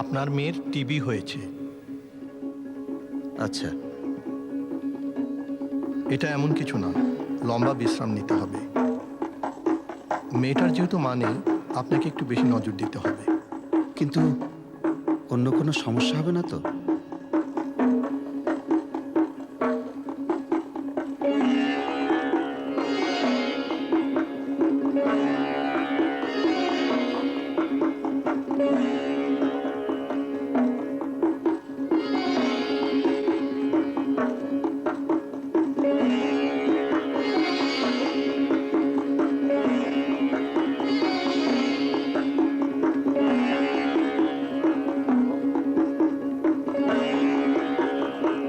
আপনার মেয়ের টিবি হয়েছে। আচ্ছা, এটা এমন কিছু না, লম্বা বিশ্রাম নিতে হবে। মেয়েটার যেহেতু মা নেই, আপনাকে একটু বেশি নজর দিতে হবে। কিন্তু অন্য কোনো সমস্যা হবে না তো?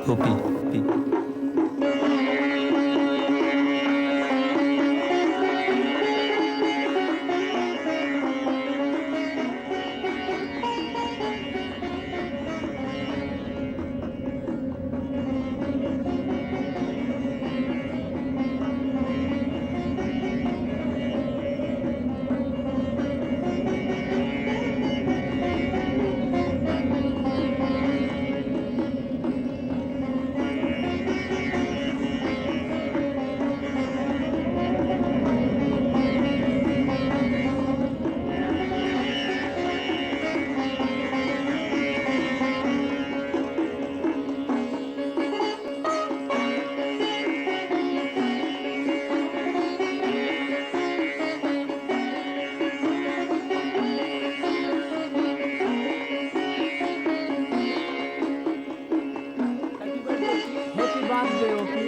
হপি Happy birthday, Opi.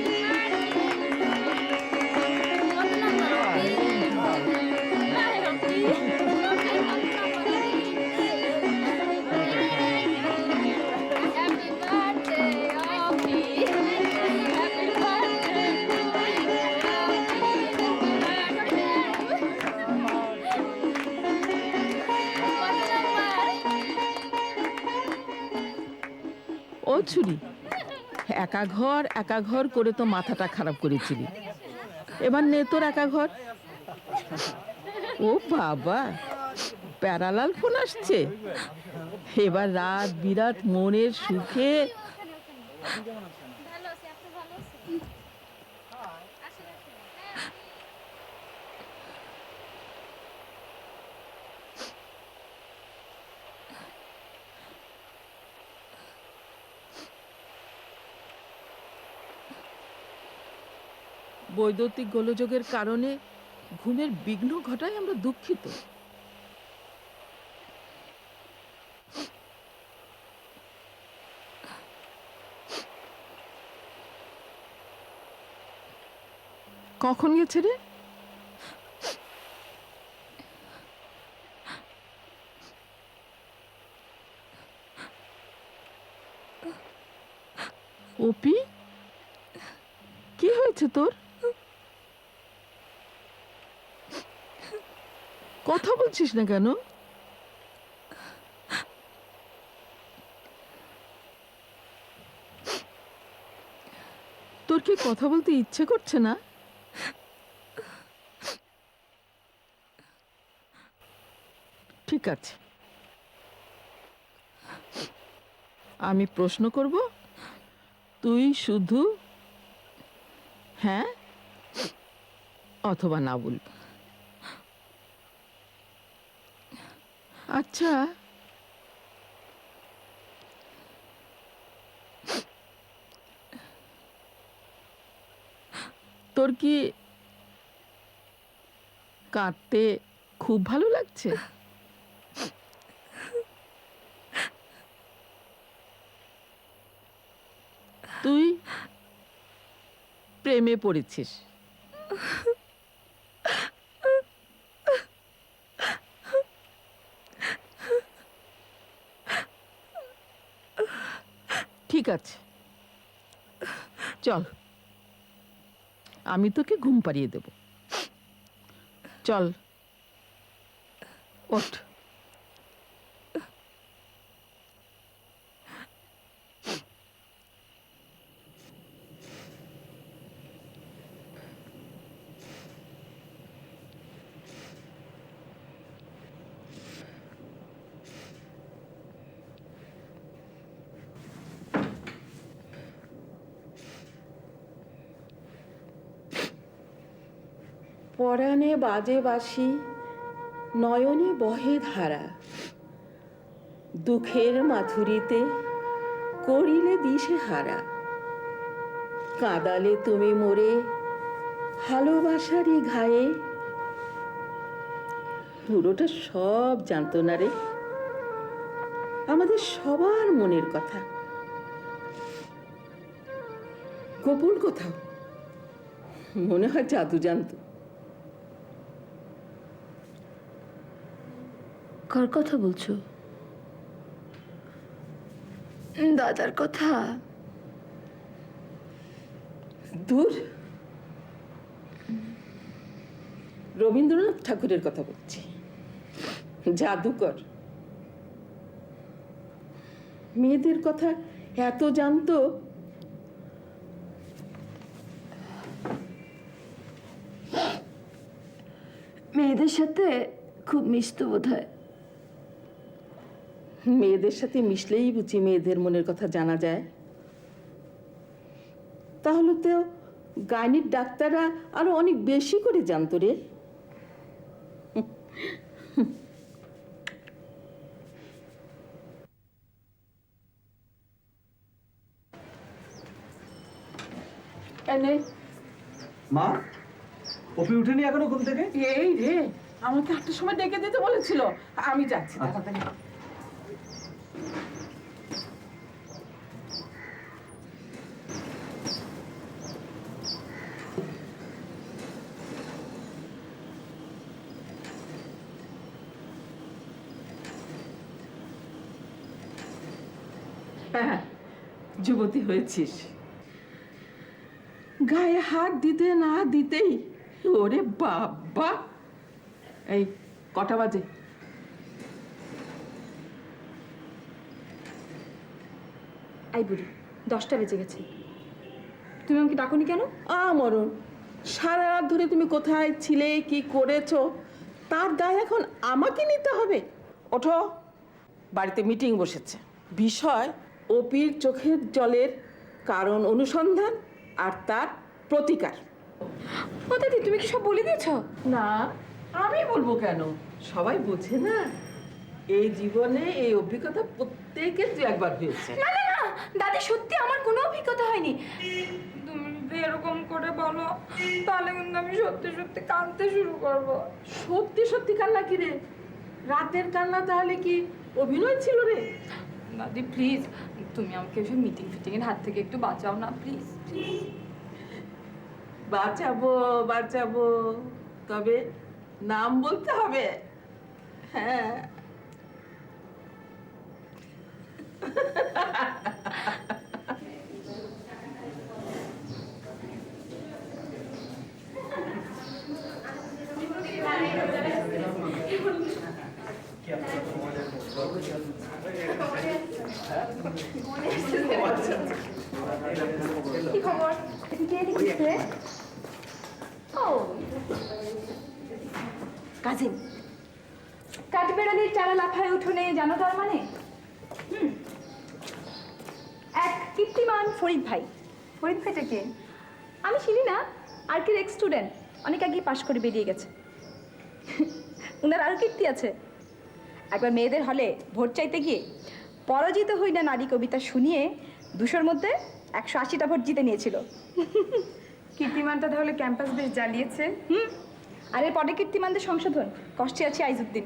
ও ছুরি, একা ঘর করে তো মাথাটা খারাপ করেছিলি। এবার নে তোর একা ঘর। ও বাবা, প্যারালাল ফোন আসছে। এবার রাত বিরাত মনের সুখে বৈদ্যুতিক গোলযোগের কারণে ঘুমের বিঘ্ন ঘটায় আমরা দুঃখিত। কখন গেছে রে? ওপি, কি হয়েছে তোর? কথা বলছিস না কেন? তোর কি কথা বলতে ইচ্ছে করছে না? ঠিক আছে, আমি প্রশ্ন করব, তুই শুধু হ্যাঁ অথবা না বলবি। আচ্ছা, তোর কি কাঁদতে খুব ভালো লাগছে? তুই প্রেমে পড়েছিস। ঠিক আছে, চল আমি তোকে ঘুম পাড়িয়ে দেব। চল, ওঠ। পরাণে বাজে বাঁশি, নয়নে বহে ধারা, দুঃখের মাধুরীতে করিলে দিশে হারা, কাঁদালে তুমি মোরে ভালোবাসারই ঘায়ে। পুরোটা সব জানতো না রে, আমাদের সবার মনের কথা, গোপন কোথাও মনে হয় জাদু জানতো। কার কথা বলছো? দাদার কথা? দূর, রবীন্দ্রনাথ ঠাকুরের কথা বলছি। জাদুকর মেয়েদের কথা এত জানতো। মেয়েদের সাথে খুব মিশতো বোধহয়। মেয়েদের সাথে মিশলেই বুঝি মেয়েদের মনের কথা জানা যায়। তাহলে তো গাইনির ডাক্তাররা আরো অনেক বেশি করে জানতো রে। এনে মা, অপি উঠেনি এখনো ঘুম থেকে? এই রে, আমাকে 8টার সময় ডেকে দিতে বলেছিল, আমি যাচ্ছি তাড়াতাড়ি। হ্যাঁ, যুবতী হয়েছিস। গায়ে হাত দিতে না দিতেই ওরে বাবা। এই কটা বাজে? আই বুড়ি, 10টা বেজে গেছে। তুমি আমাকে ডাকোনি কেন? মরণ, সারা রাত ধরে তুমি কোথায় ছিলে, কি করেছো, তার দায় এখন আমাকে নিতে হবে। ওঠো, বাড়িতে মিটিং বসেছে। বিষয় অপির চোখের জলের কারণ অনুসন্ধান আর তার প্রতিকার। ও দাদি, তুমি কি সব বলে দিয়েছো? না, আমি বলবো কেন, সবাই বোঝে না। এই জীবনে এই অভিজ্ঞতা প্রত্যেকের দু একবার হয়েছে। না না না দাদি, সত্যি আমার কোনো অভিজ্ঞতা হয়নি। তুমি যদি এরকম করে বলো তাহলে কিন্তু আমি সত্যি সত্যি কাঁদতে শুরু করব। সত্যি সত্যি কান্না কি রে? রাতের কান্না তাহলে কি অভিনয় ছিল রে? দাদি প্লিজ, তুমি আমাকে এসব মিটিং ফিটিংয়ের হাত থেকে একটু বাঁচাও না প্লিজ। বাঁচাবো বাঁচাবো, তবে নাম বলতে হবে। হ্যাঁ, কি খবর? কে লিখেছে? ও কাজিন। কাঠবেড়ালির চারা লাফায় উঠোনে, জানো তার মানে? এক কীর্তিমান ফরিদ ভাই। ফরিদ ভাইটা কে? আমি চিনি না, আর কি এক্স স্টুডেন্ট, অনেক আগেই পাশ করে বেরিয়ে গেছে। ওনার আরও কীর্তি আছে। একবার মেয়েদের হলে ভোট চাইতে গিয়ে পরাজিত হই না নারী কবিতা শুনিয়ে 200-র মধ্যে 180টা ভোট জিতে নিয়েছিল। কীর্তিমানটা তাহলে ক্যাম্পাস বেশ জ্বালিয়েছে। আর এর পরে কীর্তিমানদের সংশোধন, কষ্টে আছে আইজুদ্দিন।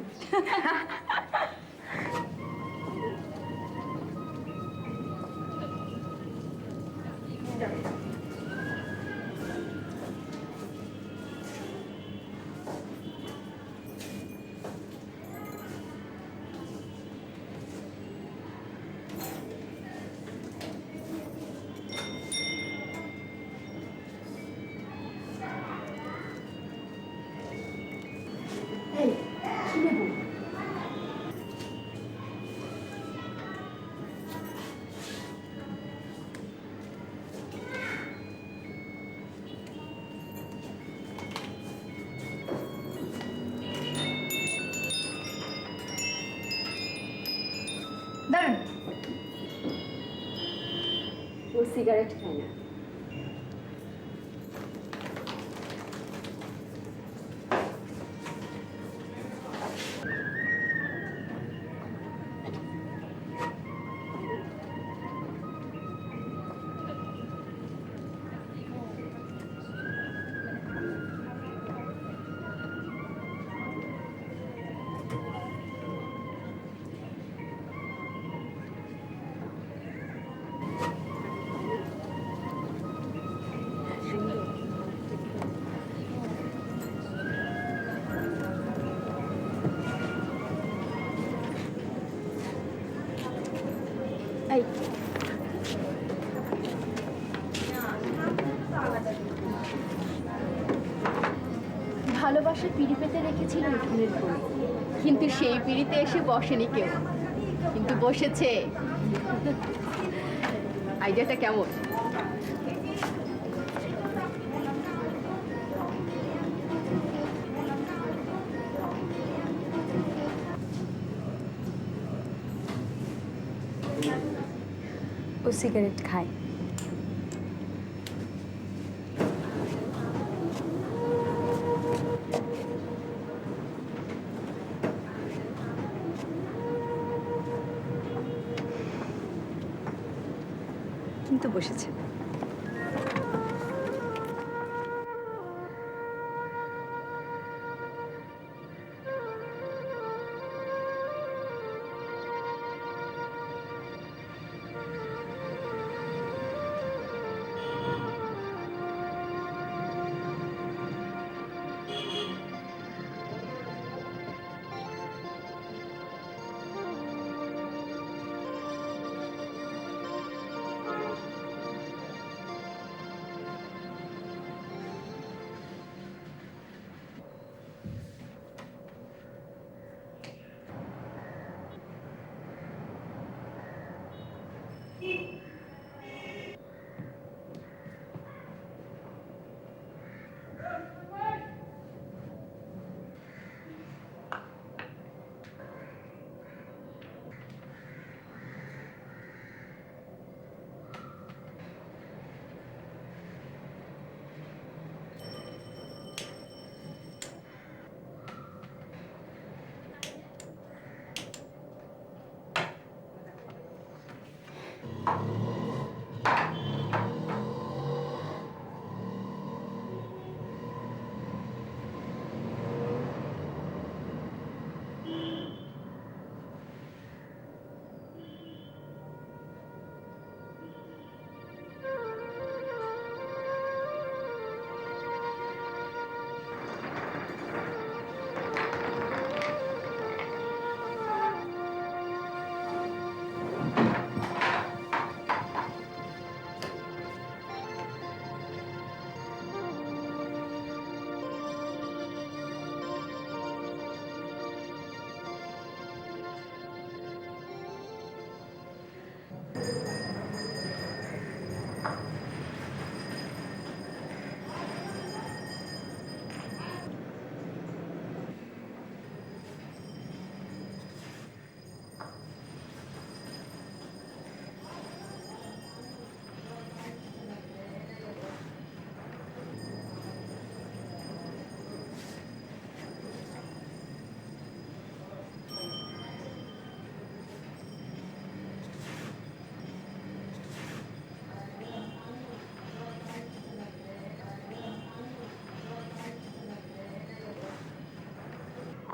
দাঁড়ান, ও সিগারেট খায় না। ভালোবাসার পিড়ি পেতে রেখেছিল উঠোনের কোণে, কিন্তু সেই পিড়িতে এসে বসেনি কেউ, কিন্তু বসেছে। আইডিয়াটা কেমন? ও সিগারেট খায়। কিন্তু বসেছে।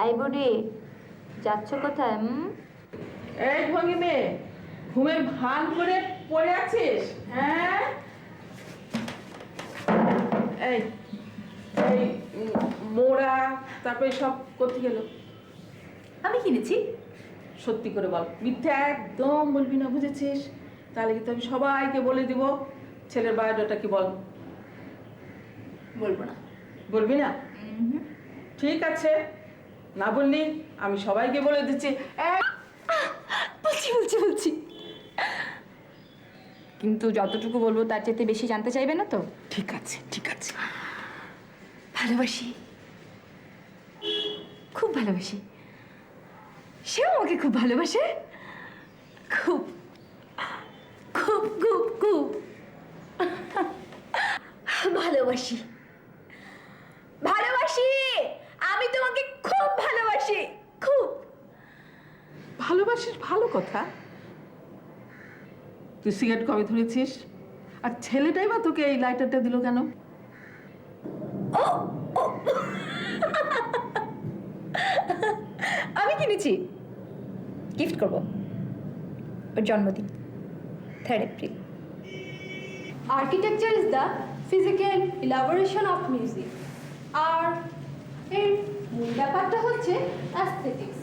এই বুড়ি, যাচ্ছ কোথায়? এই ভঙ্গিমে, ঘুমের ভান করে পড়ে আছিস? হ্যাঁ, এই এই মোড়া তারপরে সব কোথায় গেল? আমি কিনেছি। সত্যি করে বল, মিথ্যা একদম বলবি না, বুঝেছিস? তাহলে কিন্তু আমি সবাইকে বলে দিব। ছেলের বায়োডাটা কি বল? বলবো না। বলবি না? ঠিক আছে, না বললি আমি সবাইকে বলে দিচ্ছি। বলছি বলছি বলছি, কিন্তু যতটুকু বলবো তার চাইতে বেশি জানতে চাইবে না তো? ঠিক আছে ঠিক আছে। ভালোবাসি, খুব ভালোবাসি। সেও আমাকে খুব ভালোবাসে, খুব খুব খুব খুব ভালোবাসি। ভালোবাসি, আমি তোমাকে খুব ভালোবাসি, খুব। ভালোবাসিস, ভালো কথা। তুই সিগারেট কবে ধরেছিস? আর ছেলেটাই বা তোকে এই লাইটারটা দিল কেন? আমি কিনেছি, গিফট করব, ওর জন্মদিন 3rd April. Architecture is the physical elaboration of music, আর এর মূল ব্যাপারটা হচ্ছে অ্যাস্থেটিক্স।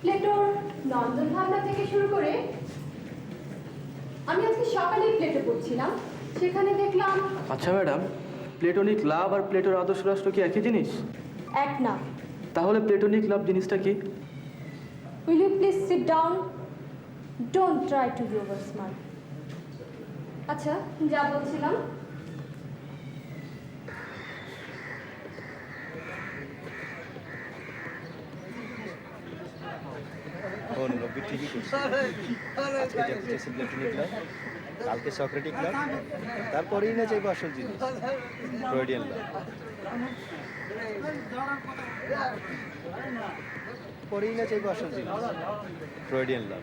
প্লেটোর নন্দন ভাবনা থেকে শুরু করে আমি আজকে সকালে প্লেটে পড়ছিলাম, সেখানে দেখলাম আচ্ছা ম্যাডাম, প্লেটোনিক লাভ আর প্লেটোর আদর্শ রাষ্ট্র কি একই জিনিস? এক না। তাহলে প্লেটোনিক লাভ জিনিসটা কি? Will you please sit down, don't try to be over smart. আচ্ছা, যা বলছিলাম, কালকে সক্রেটিক লাভ, তারপরেই না চাইবো আসল জিনিস ফ্রয়েডিয়ান লাভ, পরেই না চাইবো আসল জিনিস ফ্রয়েডিয়ান লাভ।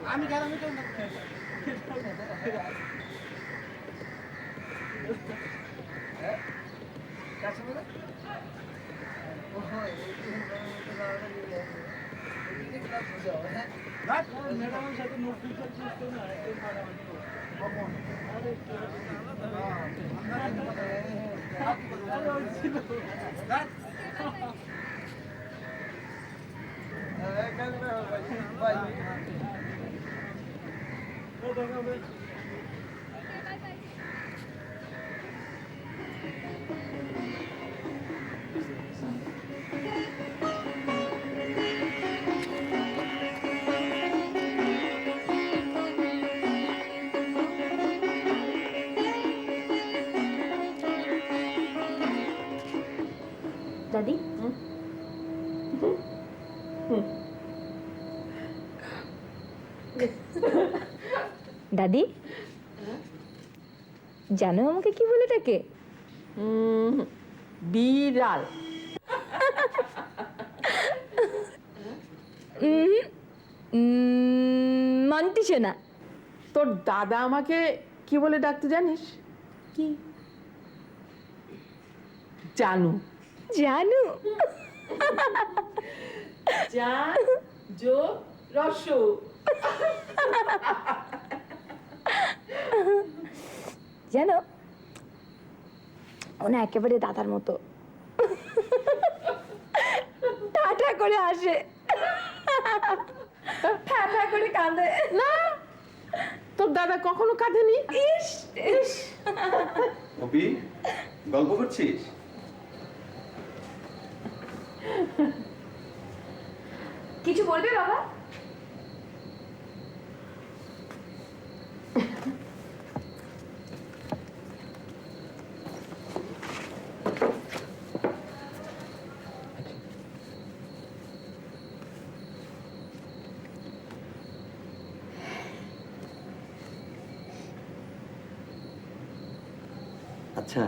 দাদি, দাদি জানো আমাকে কি বলে ডাকে? বিড়াল। মানতিছে না। তোর দাদা আমাকে কি বলে ডাকতে জানিস? কি জানু। জানু? রসু। জানো ও না একেবারে দাদার মতো টাটা করে আসে, ফ্যাফা করে কাঁদে। না, তোর দাদা কখনো কাঁদেনি। ইস ইস, অপি, গল্প করছিস? কিছু বলবে বাবা? আচ্ছা,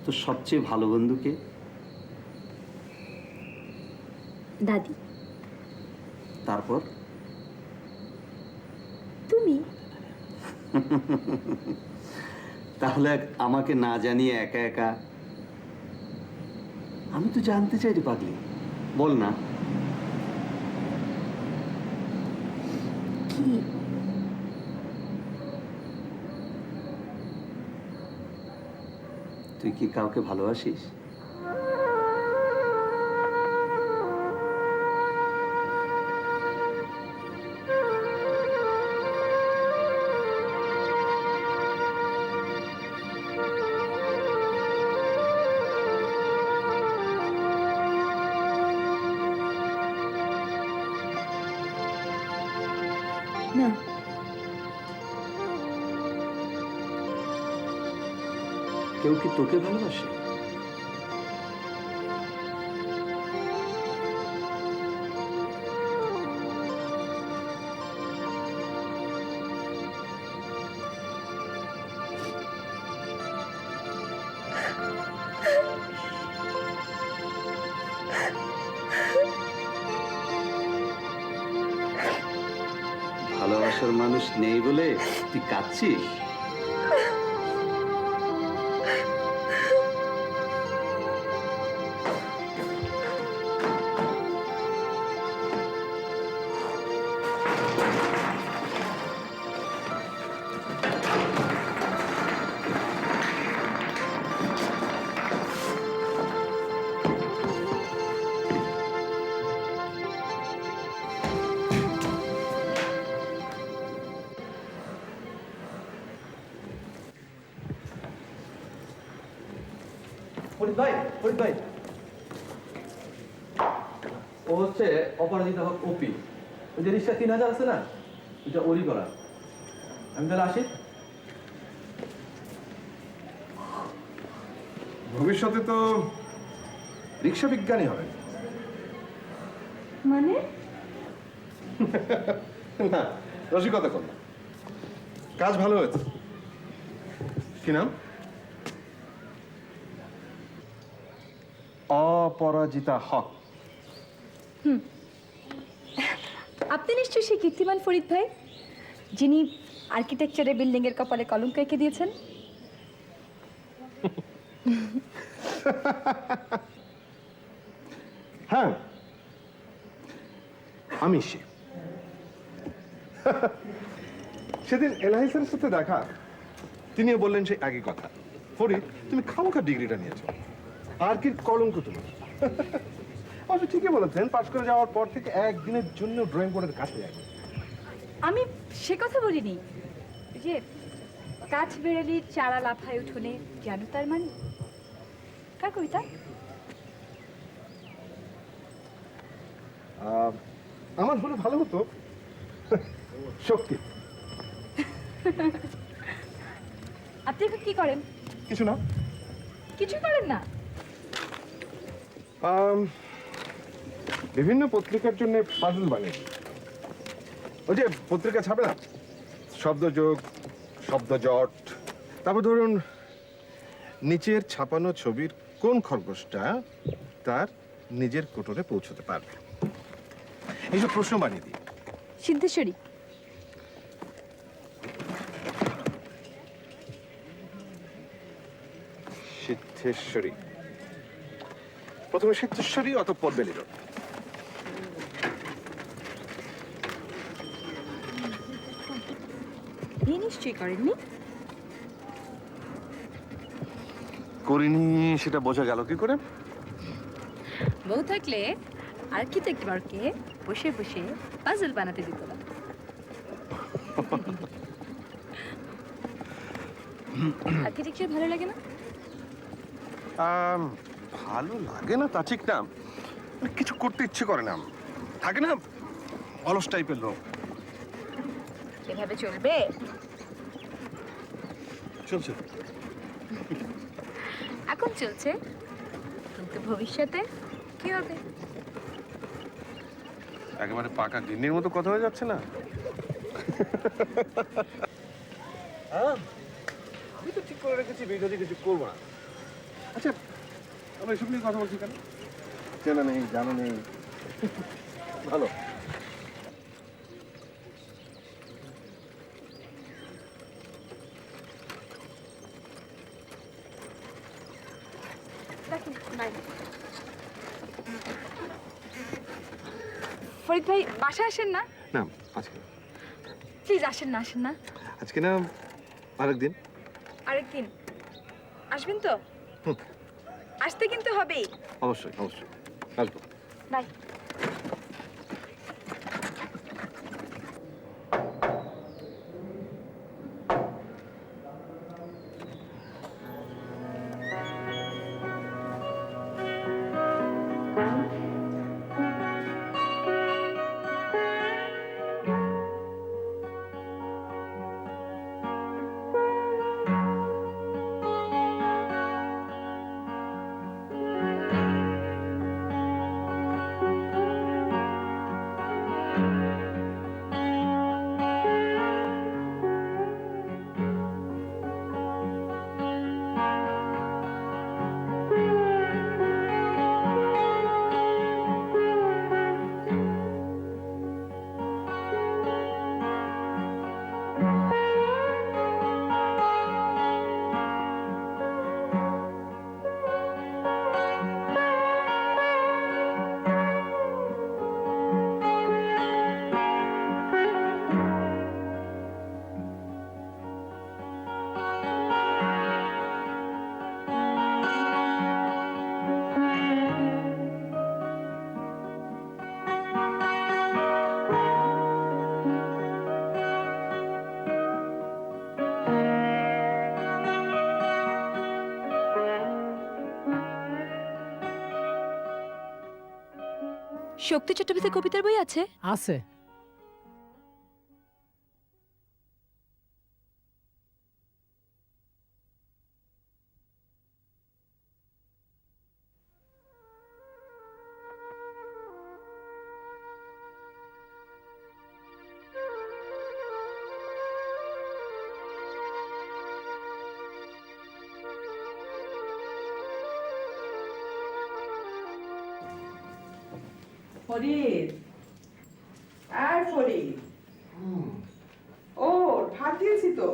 তোর সবচেয়ে ভালো বন্ধুকে? দাদি। তারপর? তুমি? তাহলে আমাকে না জানিয়ে একা একা? আমি তো জানতে চাই রে পাগলি, বল না। কি? তুই কি কাউকে ভালোবাসিস? না। কেউ কি তোকে ভালোবাসে? ভালোবাসার মানুষ নেই বলে তুই কাঁদছিস? ফরিদ ভাই ও হচ্ছে অপরাজিতা হক ওপি। ওই যে রিক্সা 3000 আছে না, এটা ওরই করা। আমি তাহলে আসি। ভবিষ্যতে তো রিক্সা বিজ্ঞানী হবে। মানে না, রসিকতা করলাম। কাজ ভালো হয়েছে। কি নাম? অপরাজিতা হক। আপনি নিশ্চয়ই সেই কীর্তিমান ফরিদ ভাই, যিনি আর্কিটেকচারের বিল্ডিংয়ের কপালে কলঙ্ক এঁকে দিয়েছেন। হ্যাঁ, আমি সে। সেদিন এলাহি স্যারের সাথে দেখা, তিনিও বললেন সেই একই কথা। ফরিদ, তুমি খামোখা ডিগ্রিটা নিয়েছো, আর কি কলঙ্ক তুমি। অবশ্য ঠিকই বলেছেন, পাশ করে যাওয়ার পর থেকে একদিনের জন্য ড্রয়িং বোর্ডের কাছে যায়নি। আমি সে কথা বলিনি যে কাঠ বেড়ালির চারা লাফায় উঠোনে, জানো তার মানে? কার কবিতা? আমার হলে ভালো হতো। শক্তি। আপনি এখন কি করেন? কিছু না। কিছুই করেন না? বিভিন্ন পত্রিকার জন্য পাজল বানিয়েছি। ওই যে পত্রিকা ছাপে না, শব্দযোগ, শব্দজট, তারপর ধরুন নিচের ছাপানো ছবির কোন খরগোশটা তার নিজের কোটরে পৌঁছতে পারবে, এইসব প্রশ্ন বানিয়ে দিই। সিদ্ধেশ্বরী। সিদ্ধেশ্বরী। প্রথমে সিদ্ধেশ্বরী, অতঃপর বেলির। বিয়ে নিশ্চয়ই করেননি? করিনি সেটা বোঝা গেল কি করে? বউ থাকলে আর্কিটেক্ট ওয়ার্কে বসে বসে পাজল বানাতে দিত না। আর্কিটেকচার ভালো লাগে না? ভালো লাগে না তা ঠিক না, কিছু করতে ইচ্ছে করে না, থাকে না অলস টাইপের লোক। এভাবে চলবে? চলছে, এখন চলছে, কিন্তু ভবিষ্যতে কি হবে? একেবারে পাকা গিন্নির মতো কথা হয়ে যাচ্ছে না? আমি তো ঠিক করে রেখেছি বিরোধী কিছু করবো না। আচ্ছা, আমরা এসব নিয়ে কথা বলছি কেন? চেনা নেই, জানা নেই, ভালো। ফরিদ ভাই বাসায় আসেন না? না, আজকে প্লিজ আসেন না, আসেন না। আজকে না, আরেকদিন। আরেকদিন আসবেন তো? আসতে কিন্তু হবেই। অবশ্যই অবশ্যই আসবো। বাই। শক্তি চট্টোপাধ্যায় কবিতার বই আছে? আছে। ফরিদ, আর ফরিদ, ও ভাত দিয়েছি তো।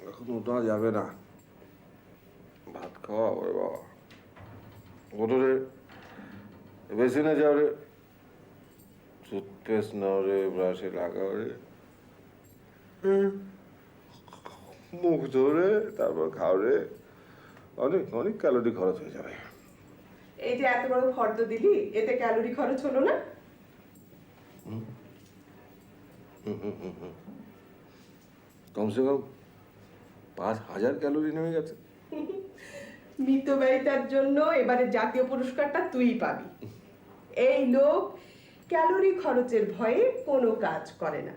এখন ওঠা যাবে না, ভাত খাওয়া ওরে বাবা। ওঠো রে, বেসিনে যাও রে, টুথপেস্ট নাও রে, ব্রাশে লাগাও রে, মুখ ধরে তারপর খাও রে। অনেক অনেক ক্যালোরি খরচ হয়ে যাবে। এই যে এত বড় ফর্দ দিলি, এতে ক্যালোরি খরচ হলো না? কমসে কম 5000 ক্যালোরি নেমে গেছে। মিতব্যয়িতার জন্য এবারে জাতীয় পুরস্কারটা তুই পাবি। এই লোক ক্যালোরি খরচের ভয়ে কোনো কাজ করে না।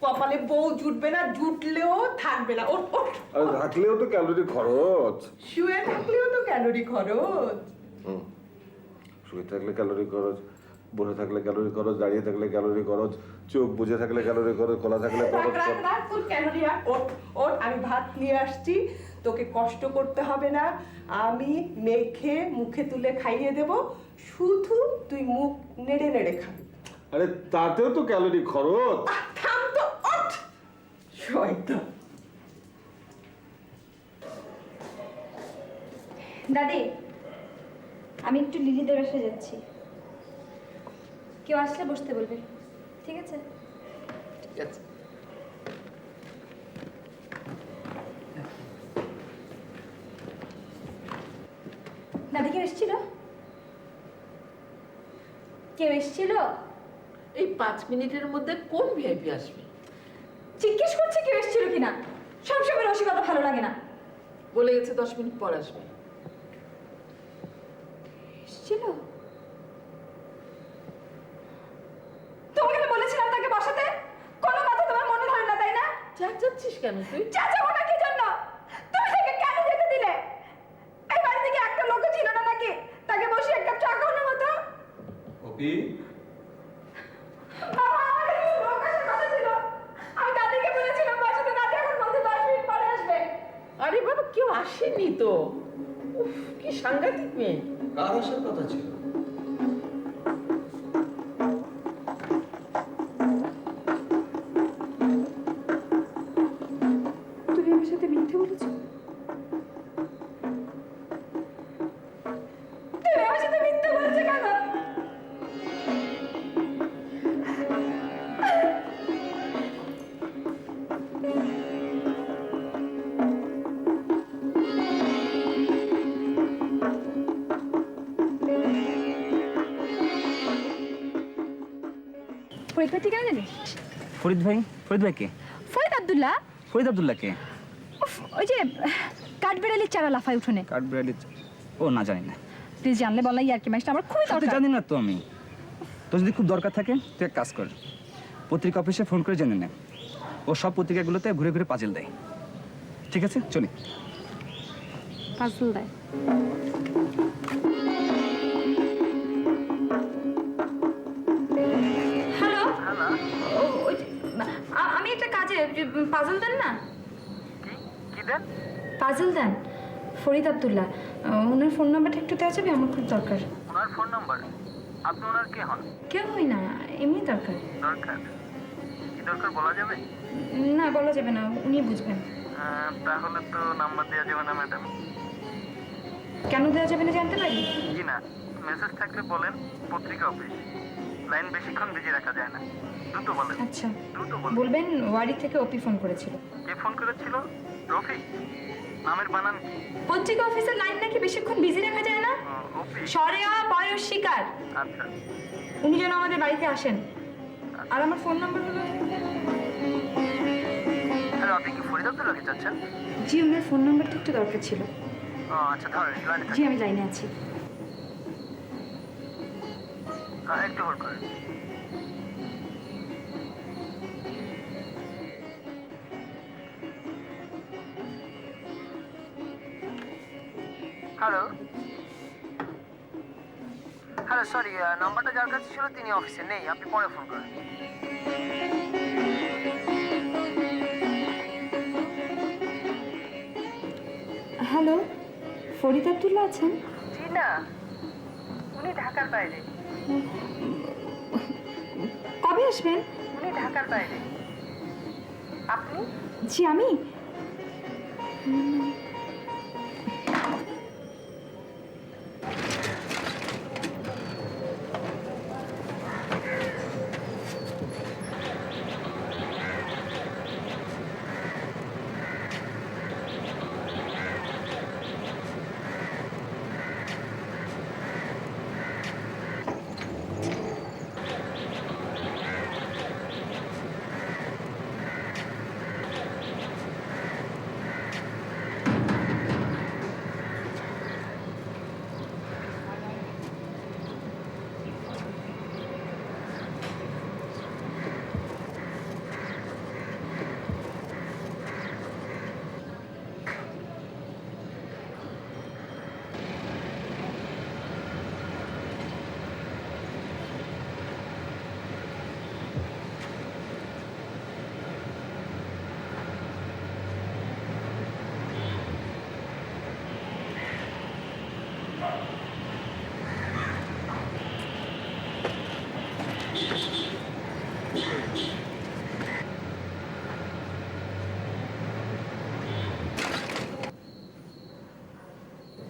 কপালে বউ জুটবে না, জুটলেও থাকবে না। ওঠ ওঠ। আর থাকলেও তো ক্যালোরি খরচ। শুয়ে থাকলেও তো ক্যালোরি খরচ। শুয়ে থাকলে ক্যালোরি খরচ, বসে থাকলে ক্যালোরি খরচ, দাঁড়িয়ে থাকলে ক্যালোরি খরচ, চোখ বুজে থাকলে ক্যালোরি খরচ, খোলা থাকলে খরচ। তোর ক্যালোরি আর ওঠ ওঠ। আমি ভাত নিয়ে আসছি, তোকে কষ্ট করতে হবে না। আমি মেখে মুখে তুলে খাইয়ে দেব, শুধু তুই মুখ নেড়ে নেড়ে খাবি। আরে তাতেও তো ক্যালোরি খরচ। থাম তো, ওঠ। শয়তান। দাদি, আমি একটু লিলিদের বাসায় যাচ্ছি। কেউ আসলে বসতে বলবে, ঠিক আছে? ঠিক আছে। দাদি, কেউ এসেছিল? কেউ এসেছিল? এই 5 মিনিটের মধ্যে কোন ভিআইপি আসবে? জিজ্ঞেস করছে কেউ এসেছিল কিনা। সবসময় রসিকতা ভালো লাগে না। বলে গেছে 10 মিনিট পর আসবে। এসেছিল? তোমাকে আমি বলেছিলাম তাকে বসাতে। কোনো কথা তোমার মনে ধরে না, তাই না? চেঁচাচ্ছিস কেন তুই? চাচাবো না কি জন্য? তুমি তাকে কেন যেতে দিলে? এই বাড়ি থেকে একটা লোক ছিল না নাকি তাকে বসে এক কাপ চা খাওয়ানোর মতো? অপি, বাবা, আমার কিছু লোক আসার কথা ছিল। আমি দাদিকে বলেছিলাম বসাতে, দাদি এখন বলছে 10 মিনিট পরে আসবে। আরে বাবা, কেউ আসেনি তো। উফ, কি সাংঘাতিক মেয়ে। কার আসার কথা ছিল? তুমি আমার সাথে মিথ্যে বলেছো? তুমি আমার সাথে মিথ্যে বলেছো কেন? ফরিদ ভাই ঠিকানা জানিস? ফরিদ ভাই কে? ফরিদ আব্দুল্লাহ। ফরিদ আব্দুল্লাহ কে? উফ, ওই যে কাঠবেড়ালির চারা লাফায় উঠোনে। কাঠবিড়ালি? ও না, জানি না। প্লিজ জানলে বলাই আর কি, ম্যাচটা আমার খুবই সত্যি দরকার। জানি না তো আমি। তো যদি খুব দরকার থাকে তুই এক কাজ কর, পত্রিকা অফিসে ফোন করে জেনে নে। ও সব পত্রিকাগুলোতে ঘুরে ঘুরে পাজেল দেয়। ঠিক আছে, চলি। পাজল দেয়? হ্যালো, আমি একটা কাজে পাজল দেন না? কি দেন? পাজল দেন। ফরিদ আব্দুল্লাহ, ওনার ফোন নাম্বারটা একটু দেওয়া যাবে? আমার খুব দরকার। ওনার ফোন নাম্বার? আপনি ওনার কে হন? কেউ হই না, এমনি দরকার। দরকার? কি দরকার বলা যাবে? না, বলা যাবে না, উনি বুঝবেন। তাহলে তো নাম্বার দেওয়া যাবে না ম্যাডাম। কেন দেওয়া যাবে না জানতে পারি? জি না, মেসেজ থাকলে বলেন। পত্রিকা অফিস, লাইন বেশিক্ষণ বিজি রাখা যায় না। দ্রুত বলেন। আচ্ছা, দ্রুত বলেন। বলবেন ওয়ারি থেকে অপি ফোন করেছিল। কে ফোন করেছিল? রফি? নামের বানান কি? পত্রিকা অফিসের লাইন নাকি বেশিক্ষণ বিজি রাখা যায় না। অফি? সরেয়া বয়স শিকার। আচ্ছা উনি যেন আমাদের বাড়িতে আসেন। আচ্ছা। আর আমার ফোন নাম্বার হলো হ্যালো, আপনি কি ফরিদ আব্দুল্লাহকে চাচ্ছেন? জি, ওনার ফোন নাম্বারটা একটু দরকার ছিল। আচ্ছা, ধরেন লাইনে জি, আমি লাইনে আছি। একটু হোল্ড করেন। হ্যালো, হ্যালো, সরি, নাম্বারটা যার কাছে ছিল তিনি অফিসে নেই, আপনি পরে ফোন করেন। হ্যালো, ফরিদ আব্দুল্লাহ আছেন? জি না, উনি ঢাকার বাইরে। কবে আসবেন? উনি ঢাকার বাইরে। আপনি? জি, আমি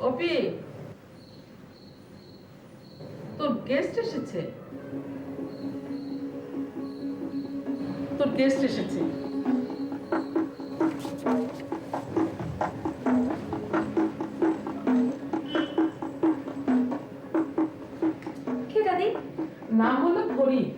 অপি, তোর গেস্ট এসেছে। তোর গেস্ট এসেছে। কে দাদি? নাম হলো ফরিদ।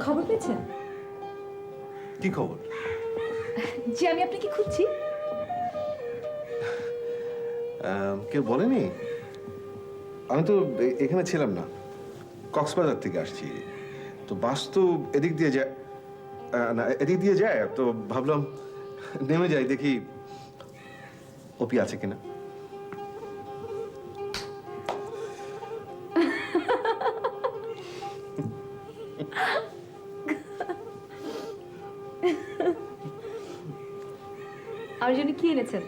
খবর পেয়েছেন? কি খবর? জি, আমি আপনাকে খুঁজছি। কেউ বলেনি? আমি তো এখানে ছিলাম না, কক্সবাজার থেকে আসছি। তো বাস তো এদিক দিয়ে যায় না, এদিক দিয়ে যায়, তো ভাবলাম নেমে যাই, দেখি অপি আছে কিনা। আমার জন্য কি এনেছেন?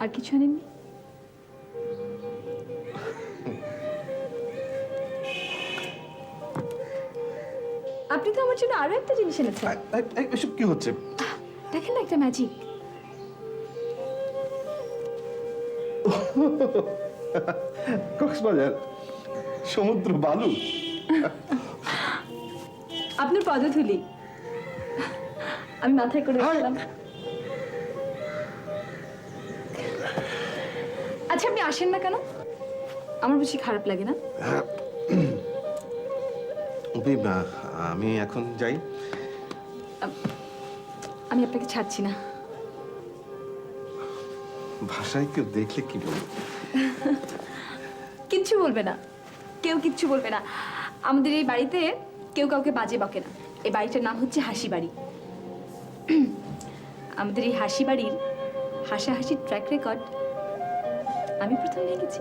আর কিছু আনেননি? আপনি তো আমার জন্য আরো একটা জিনিস এনেছেন। এসব কি হচ্ছে? দেখেন না, একটা ম্যাজিক। কক্সবাজার সমুদ্র বালু। আপনার পদধূলি আমি মাথায় করে দিলাম। আচ্ছা আপনি আসেন না কেন? আমার বেশি খারাপ লাগে না? আমি এখন যাই। আমি আপনাকে ছাড়ছি না। ভাষায় কেউ দেখলে কি বলবো? কিচ্ছু বলবে না, কেউ কিচ্ছু বলবে না। আমাদের এই বাড়িতে কেউ কাউকে বাজে বকে না। এই বাড়িটার নাম হচ্ছে হাসি বাড়ি। আমাদের এই হাসি বাড়ির হাসাহাসির ট্র্যাক রেকর্ড আমি প্রথম লিখেছি।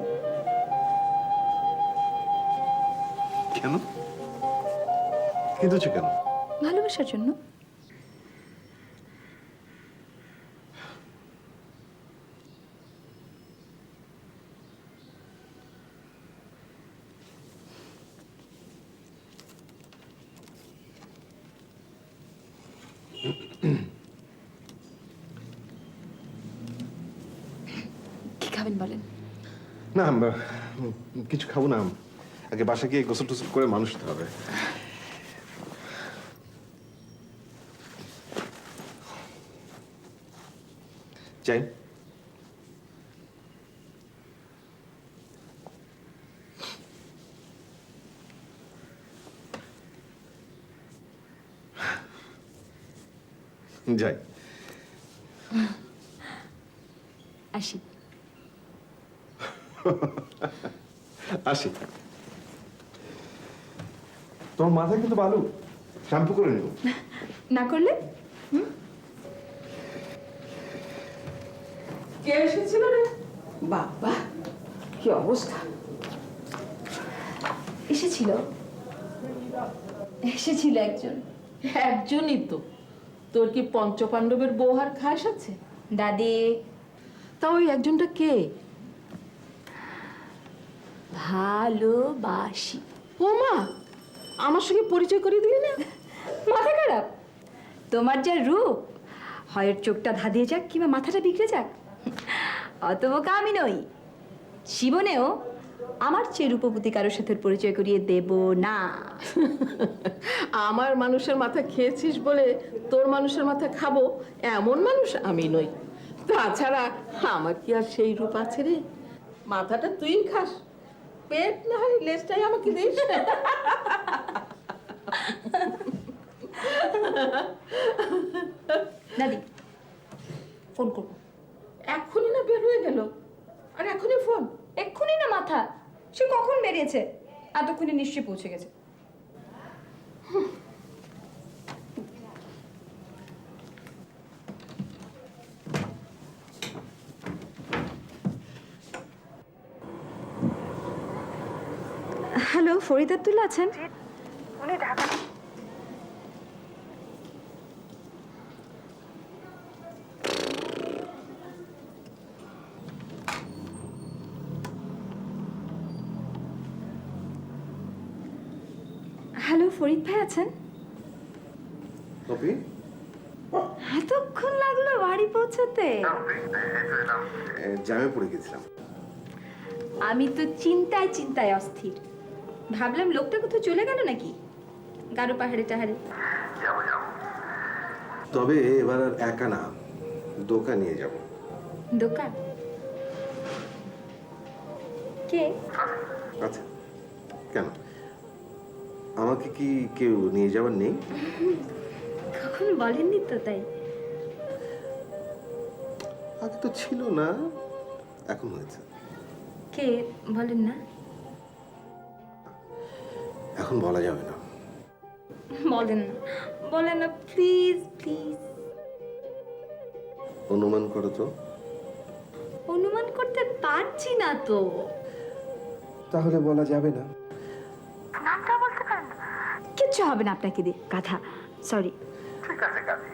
কেন কেঁদেছো কেন? ভালোবাসার জন্য। কি খাবেন বলেন? না কিছু খাবো না, আগে বাসা গিয়ে গোসল টোসল করে মানুষ হতে হবে। যাই। যাই। আসি। আসি। তোমার মাথায় কিন্তু বালু, শ্যাম্পু করে নিও। না করলে? কে এসেছিল রে? বাবা কি অবস্থা! এসেছিল এসেছিল একজন। একজনই তো। তোর কি পঞ্চপাণ্ডবের বউহার খাস আছে? দাদি। তা ওই একজনটা কে? ভালোবাসি। ও মা, আমার সঙ্গে পরিচয় করে দিলি না? মাথা খারাপ? তোমার যা রূপ, হয় ওর চোখটা ধাঁধিয়ে যাক কিংবা মাথাটা বিগড়ে যাক। অত বোকা আমি নই। জীবনেও আমার চেয়ে রূপবতী কারোর সাথে পরিচয় করিয়ে দেব না। আমার মানুষের মাথা খেয়েছিস বলে তোর মানুষের মাথা খাবো এমন মানুষ আমি নই। তাছাড়া আমার কি আর সেই রূপ আছে রে? মাথাটা তুই খাস, পেট না হয় লেজটাই আমাকে দিস। দাদি ফোন করবো। এক্ষুনি না বের হয়ে গেল, আর এখনই ফোন? এক্ষুনি না মাথা, সে কখন বেরিয়েছে? এতক্ষণে নিশ্চয়ই পৌঁছে গেছে। হ্যালো, ফরিদ আব্দুল্লাহ আছেন? উনি ঢাকা। হ্যালো, ফরিদ ভাই আছেন? কপি এতক্ষণ লাগলো বাড়ি পৌঁছাতে? জ্যামে পড়ে গেছিলাম। আমি তো চিন্তায় চিন্তায় অস্থির। ভাবলাম লোকটা কোথাও চলে গেল নাকি গারো পাহাড়ে টাহাড়ে। তবে এবার আর একা না, দোকান নিয়ে যাব। দোকান? কে? আচ্ছা, কেন আমাকে কি কেউ নিয়ে যাওয়ার নেই? কখনো বলেননি তো, তাই। আগে তো ছিল না, এখন হয়েছে। কে বলেন না? এখন বলা যাবে না। বলেন না, বলেন না, প্লিজ প্লিজ। অনুমান করো তো। অনুমান করতে পারছি না তো। তাহলে বলা যাবে না। নামটা বলতে পারেন না? কিচ্ছু হবে না আপনাকে দিয়ে, গাধা। সরি। ঠিক আছে কাজী।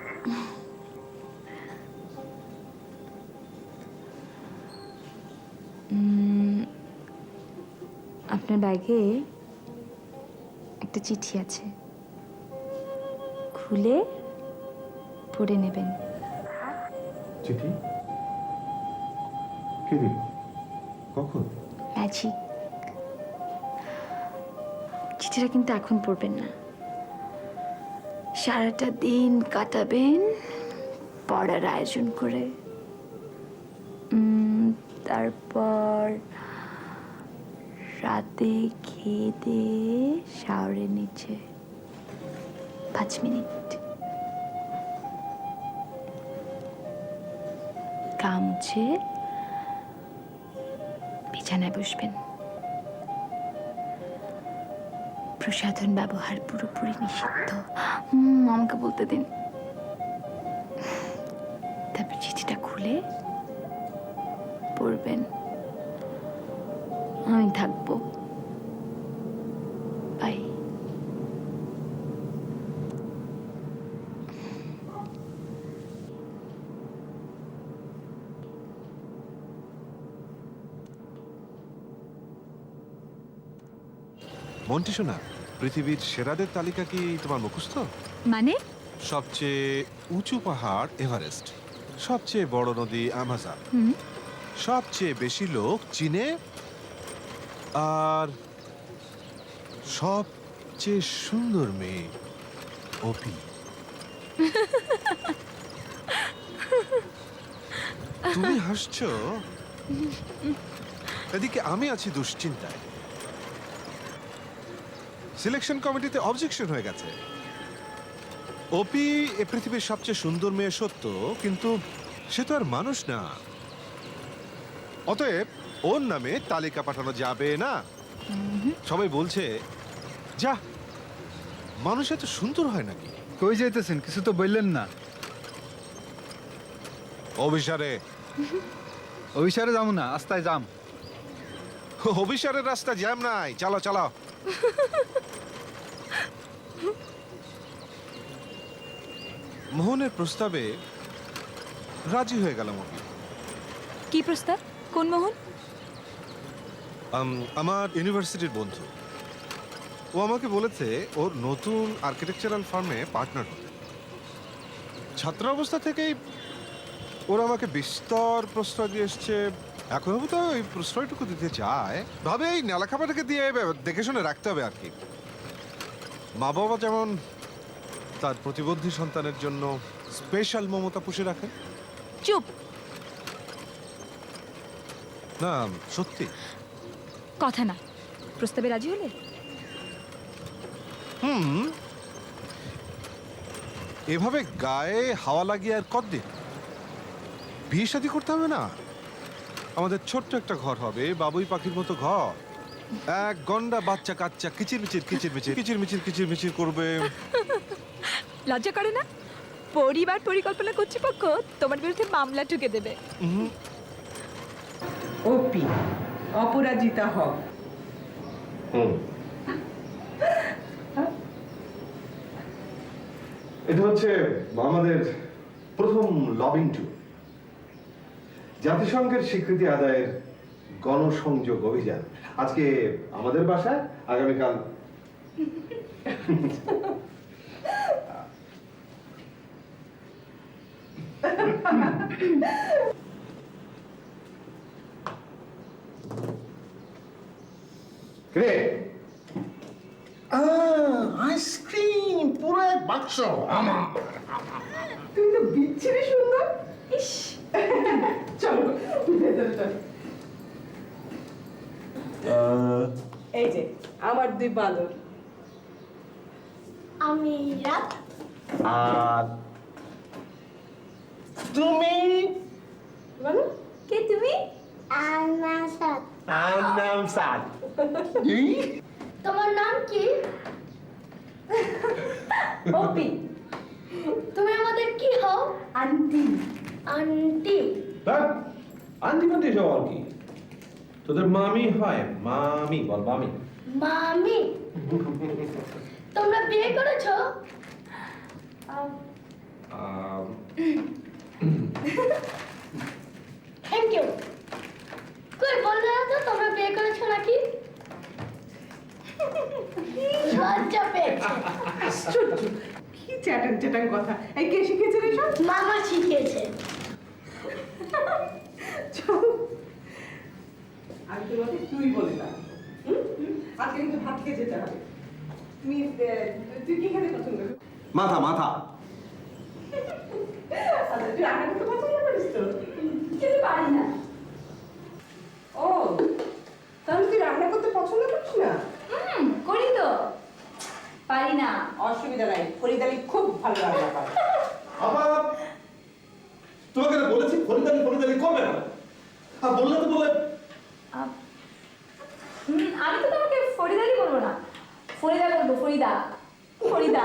আপনার ব্যাগে একটা চিঠি আছে, খুলে পড়ে নেবেন। চিঠি? কে দিল? কখন? ম্যাজিক। চিঠিটা কিন্তু এখন পড়বেন না, সারাটা দিন কাটাবেন পড়ার আয়োজন করে। তারপর রাতে খেয়ে দিয়ে শাওয়ারের নিচে 5 মিনিট গা মুছে বিছানায় বসবেন। প্রসাধন ব্যবহার পুরোপুরি নিষিদ্ধ। আমাকে বলতে দিন। তারপর চিঠিটা খুলে পড়বেন। আমি থাকবো। বাই। মন্টি শোনা, পৃথিবীর সেরাদের তালিকা কি তোমার মুখস্থ? মানে? সবচেয়ে উঁচু পাহাড় এভারেস্ট, সবচেয়ে বড় নদী আমাজন, সবচেয়ে বেশি লোক চীনে, আর সবচেয়ে সুন্দর মেয়ে অপি। তুমি হাসছো, এদিকে আমি আছি দুশ্চিন্তায়। সিলেকশন কমিটিতে অবজেকশন হয়ে গেছে। অপি এ পৃথিবীর সবচেয়ে সুন্দর মেয়ে সত্য, কিন্তু সে তো আর মানুষ না। অতএব ওর নামে তালিকা পাঠানো যাবে না। সবাই বলছে, যা, মানুষ এত সুন্দর হয় নাকি? কই যাইতেছেন? কিছু তো বললেন না। অভিসারে। অভিসারে যাবো না, আস্তায় যাম। অভিসারের রাস্তা জ্যাম নাই, চালো চালো। মোহনের প্রস্তাবে রাজি হয়ে গেলাম। কি প্রস্তাব? কোন মোহন? আমার ইউনিভার্সিটির বন্ধু। ও আমাকে বলেছে ওর নতুন আর্কিটেকচারাল ফার্মে পার্টনার হতে। ছাত্র অবস্থা থেকেই ওরা আমাকে বিস্তর প্রশ্রয় দিয়ে এসছে। এখনো তো ওই প্রশ্রয়টুকু দিতে চায়, ভাবে এই নালা খাবারটাকে দিয়ে দেখে শুনে রাখতে হবে আর কি। মা বাবা যেমন তার প্রতিবন্ধী সন্তানের জন্য স্পেশাল মমতা পুষে রাখে। চুপ। না, সত্যি কথা না। প্রস্তাবে রাজি হলে? এভাবে গায়ে হাওয়া লাগিয়ে আর কতদিন? বিয়ে শাদী করতে হবে না। আমাদের ছোট্ট একটা ঘর হবে, বাবুই পাখির মতো ঘর। এক গন্ডা বাচ্চা কাচ্চা কিচিরমিচির কিচিরমিচির কিচিরমিচির কিচিরমিচির করবে। লজ্জা করে না? পরিবার পরিকল্পনা কর্তৃপক্ষ তোমার বিরুদ্ধে মামলা ঠুকে দেবে। অপি, অপরাজিতা হক। এটা হচ্ছে আমাদের প্রথম লবিং ট্যুর, জাতিসংঘের স্বীকৃতি আদায়ের গণসংযোগ অভিযান। আজকে আমাদের বাসায়, আগামীকাল আইসক্রিম পুরো এক বাক্স আমার। তুমি তো বিচ্ছিরি সুন্দর। ইস, চলো ভেতরে চলো। এই যে আমার 2 বাদর। আমি রাত। আর তুমি? বলো। কে তুমি? আমার সাথ। আমার নাম সাদ। তোমার নাম কি? অপি। তুমি আমাদের কি হও? আন্টি। আন্টি। আন্টি মান্টি সব আর কি? তোদের মামি হয়। মামি বল, মামি। মামি। তোমরা বিয়ে করেছো? Thank you. কই বললে না তো তোমরা বিয়ে করেছো নাকি? লজ্জা পেয়েছে। কি চ্যাটাং চ্যাটাং কথা। এই কে শিখেছে রে সব? মামা শিখিয়েছে। আমি তোমাকে তুই বলে না আজকে কিন্তু ভাত খেয়ে যেতে হবে তুই কি খেতে পছন্দ করিস? মাথা মাথা আচ্ছা তুই রান্না করতে পছন্দ করিস তো? খেতে পারি না। ও তাহলে তুই রান্না করতে পছন্দ করিস না? করি তো, পারি না। অসুবিধা নাই, ফরিদ আলী খুব ভালো রান্না করে। আবার তোমাকে না বলেছি ফরিদালি করবে না, আর বললে তো বলে আমি তো তোমাকে ফরিদালি বলবো না, ফরিদা বলবো, ফরিদা ফরিদা।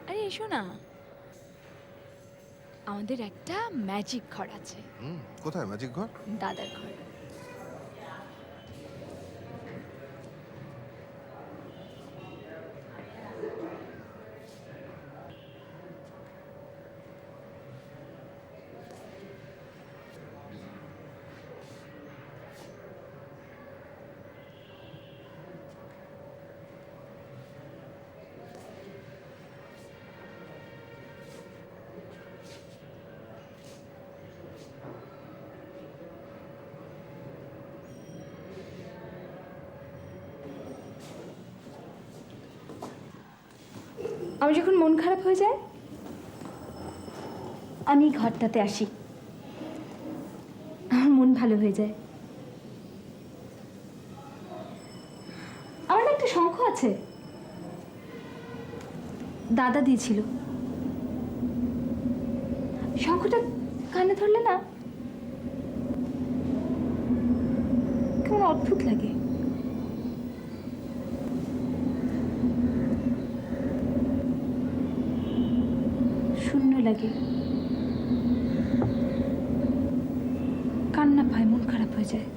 আরে এসো না, আমাদের একটা ম্যাজিক ঘর আছে। কোথায় ম্যাজিক ঘর? দাদার ঘর। আমার যখন মন খারাপ হয়ে যায় আমি এই ঘরটাতে আসি, আমার মন ভালো হয়ে যায়। আমার না একটা শঙ্খ আছে, দাদা দিয়েছিল। শঙ্খটা কানে ধরলে না কেমন অদ্ভুত লাগে। শূন্য লাগে, কান্না পায়, মন খারাপ হয়ে যায়।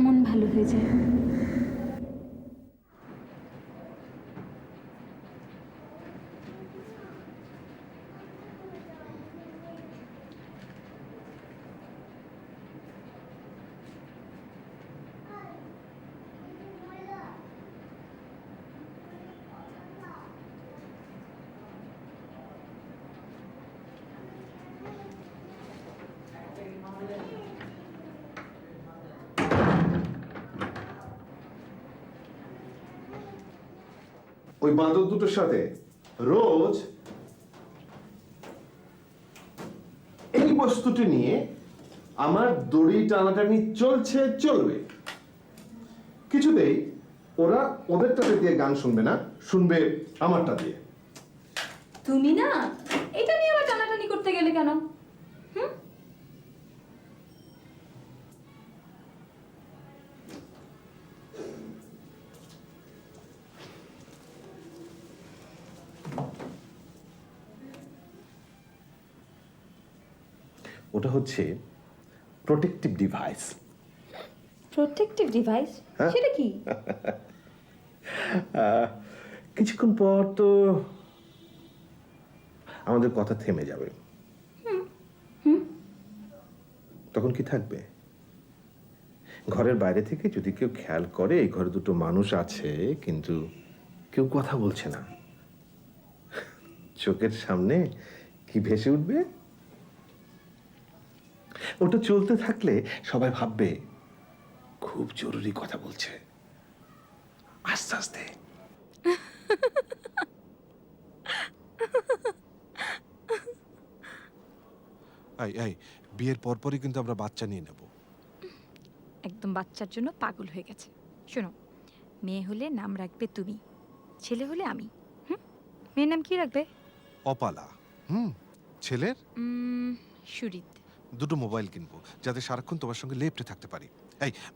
মন ভালো হয়ে যায়। ওই বাঁদর দুটোর সাথে রোজ এই বস্তুটি নিয়ে আমার দড়ি টানাটানি চলবে। কিছুতেই ওরা ওদেরটাতে দিয়ে গান শুনবে না, শুনবে আমারটা দিয়ে। তুমি না এটা নিয়ে আবার টানাটানি করতে গেলে কেন? ওটা হচ্ছে প্রোটেক্টিভ ডিভাইস। Protective device? সেটা কি? কিছুক্ষণ পর তো আমাদের কথা থেমে যাবে, তখন কি থাকবে? ঘরের বাইরে থেকে যদি কেউ খেয়াল করে এই ঘরে দুটো মানুষ আছে কিন্তু কেউ কথা বলছে না, চোখের সামনে কি ভেসে উঠবে? ওটা চলতে থাকলে সবাই ভাববে খুব জরুরি কথা বলছে, আস্তে আস্তে। বিয়ের পরপরই কিন্তু আমরা বাচ্চা নিয়ে নেব। একদম বাচ্চার জন্য পাগল হয়ে গেছে। শোনো, মেয়ে হলে নাম রাখবে তুমি, ছেলে হলে আমি। মেয়ের নাম কি রাখবে? অপালা। ছেলের সুরিত। দুটো মোবাইল কিনবো যাতে সারাক্ষণ তোমার সঙ্গে লেপ্টে থাকতে পারি।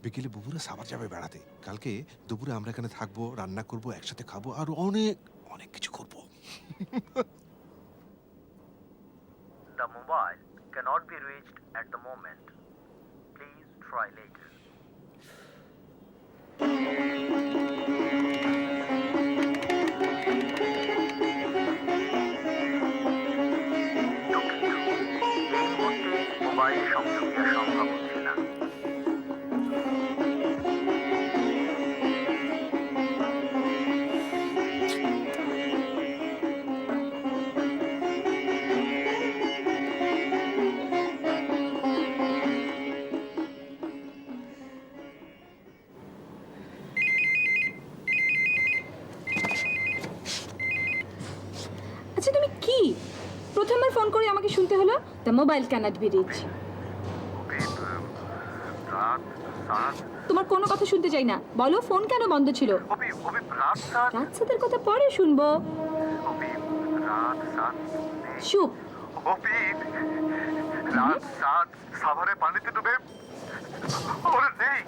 বিকেলে বুবুরা সাবার যাবে বেড়াতে, কালকে দুপুরে আমরা এখানে থাকবো, রান্না করবো, একসাথে খাবো, আর অনেক অনেক কিছু করবো। The mobile cannot be reached at the moment. Please try later. Mobile সংযোগ দেওয়া সম্ভব হচ্ছে না। প্রথমবার ফোন করে আমাকে শুনতে হলো the mobile cannot be reach. তোমার কোনো কথা শুনতে চাই না, বলো ফোন কেন বন্ধ ছিল? রাত সাতের কথা পরে শুনবো। চুপ। সাভারে পানিতে ডুবে ওরে নেই।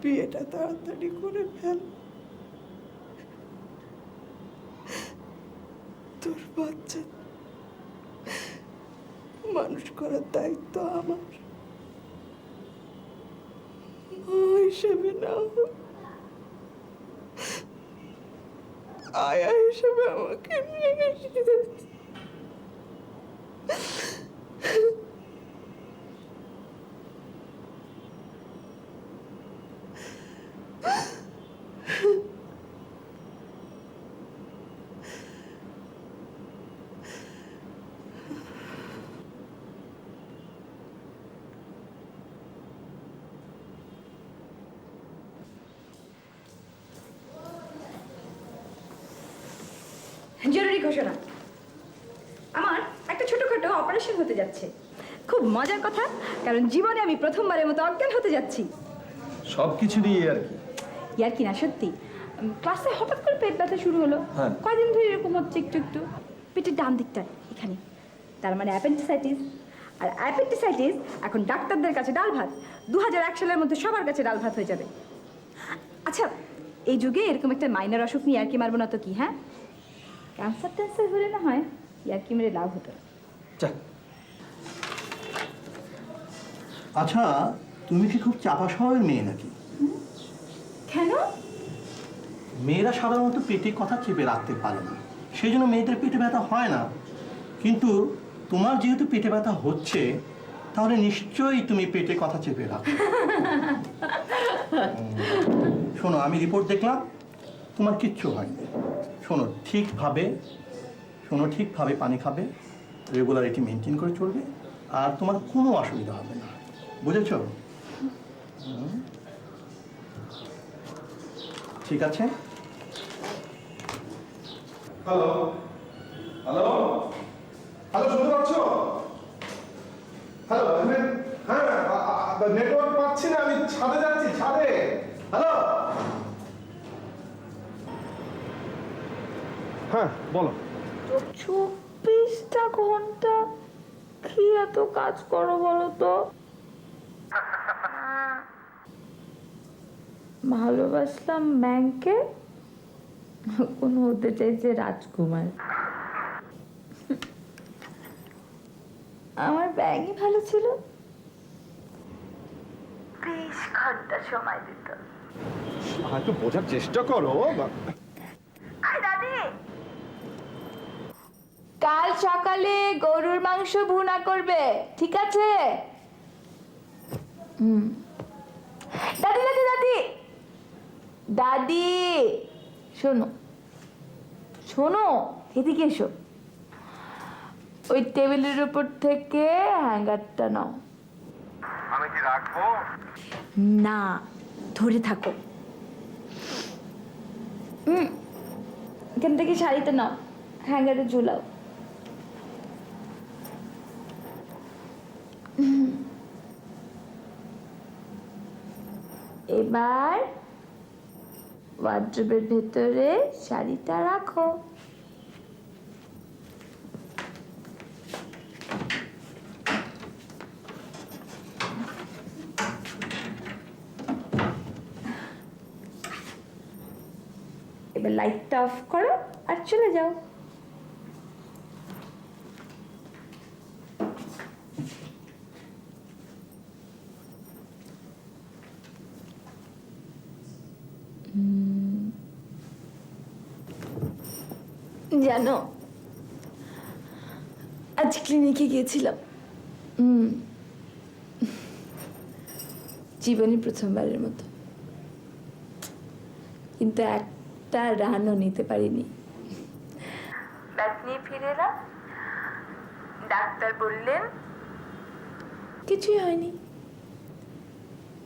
বিয়েটা তাড়াতাড়ি করে ফেল, তোর বাচ্চা মানুষ করার দায়িত্ব আমার। মা হিসেবে না, আয়া হিসেবে আমাকে নিয়ে এসেছে। জরুরি ঘোষণা, আমার একটা ছোটখাটো অপারেশন হতে যাচ্ছে। খুব মজার কথা, কারণ জীবনে আমি প্রথমবারের মতো অজ্ঞান হতে যাচ্ছি। সব কিছু নিয়ে আর কি। ইয়ার কি না সত্যি, ক্লাসে হঠাৎ করে পেট ব্যথা শুরু হলো। হ্যাঁ। কয়দিন ধরে এরকম হচ্ছে একটু একটু পেটের ডান দিকটায় এখানে, তার মানে অ্যাপেন্ডিসাইটিস। আর অ্যাপেন্ডিসাইটিস এখন ডাক্তারদের কাছে ডাল ভাত। 2001 সালের মধ্যে সবার কাছে ডাল ভাত হয়ে যাবে। আচ্ছা, এই যুগে এরকম একটা মাইনার অসুখ নিয়ে আর কি মারবো না তো কি? হ্যাঁ, ক্যান্সার ট্যান্সার হলে না হয় ইয়ার কি মেরে লাভ হতো। আচ্ছা, তুমি কি খুব চাপা স্বভাবের মেয়ে নাকি? কেন? মেয়েরা সাধারণত পেটে কথা চেপে রাখতে পারে না, সেই জন্য মেয়েদের পেটে ব্যথা হয় না। কিন্তু তোমার যেহেতু পেটে ব্যথা হচ্ছে, তাহলে নিশ্চয়ই তুমি পেটে কথা চেপে রাখো। শোনো, আমি রিপোর্ট দেখলাম, তোমার কিচ্ছু হয়নি। শোনো, ঠিকভাবে পানি খাবে, রেগুলারিটি মেনটেন করে চলবে, আর তোমার কোনো অসুবিধা হবে না। বুঝেছো? ঠিক আছে। হ্যালো হ্যালো হ্যালো, শুনতে পাচ্ছ? হ্যালো, হ্যাঁ, নেটওয়ার্ক পাচ্ছি না, আমি ছাদে যাচ্ছি, ছাদে। হ্যালো, হ্যাঁ বলো। 24টা ঘন্টা কি এত কাজ করো বলো তো? ভালোবাসলাম ব্যাংকে, এখন হতে চাইছে রাজকুমার। আমার ব্যাংকই ভালো ছিল, 20 ঘন্টা সময় দিত। একটু বোঝার চেষ্টা করো। দাদি, কাল সকালে গরুর মাংস ভুনা করবে, ঠিক আছে? দাদি দাদি দাদি দাদি, শোনো শোনো, এদিকে এসো। ওই টেবিলের উপর থেকে হ্যাঙ্গারটা নাও। আমি কি রাখবো? না, ধরে থাকো। এখান থেকে শাড়িটা নাও, হ্যাঙ্গারে ঝুলাও। এবার ওয়ার্ড্রোবের ভেতরে শাড়িটা রাখো। এবার লাইটটা অফ করো আর চলে যাও। জানো, আজ ক্লিনিকে গিয়েছিলাম। জীবনে প্রথমবারের মতো, কিন্তু একটা রানও নিতে পারিনি। ব্যাট নিয়ে ফিরে এলাম, ডাক্তার বললেন কিছুই হয়নি।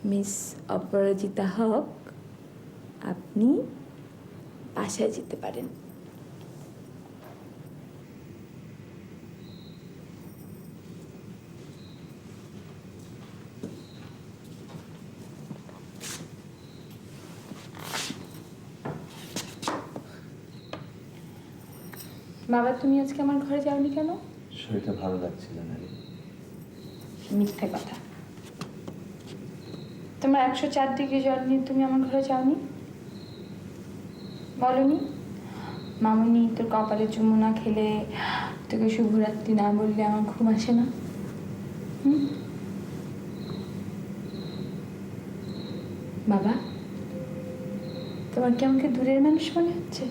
মিস অপরাজিতা হক, আপনি বাসায় যেতে পারেন। বাবা, তুমি আজকে আমার ঘরে যাওনি কেন? শরীরটা ভালো লাগছিল না রে। মিথ্যে কথা। তোমার 104 ডিগ্রি জ্বর নিয়ে তুমি আমার ঘরে যাওনি? বলনি মামুনি তোর কপালে চুমু না খেলে, তোকে শুভরাত্রি না বললে আমার ঘুম আসে না? বাবা, তোমার কি আমাকে দূরের মানুষ মনে হচ্ছে?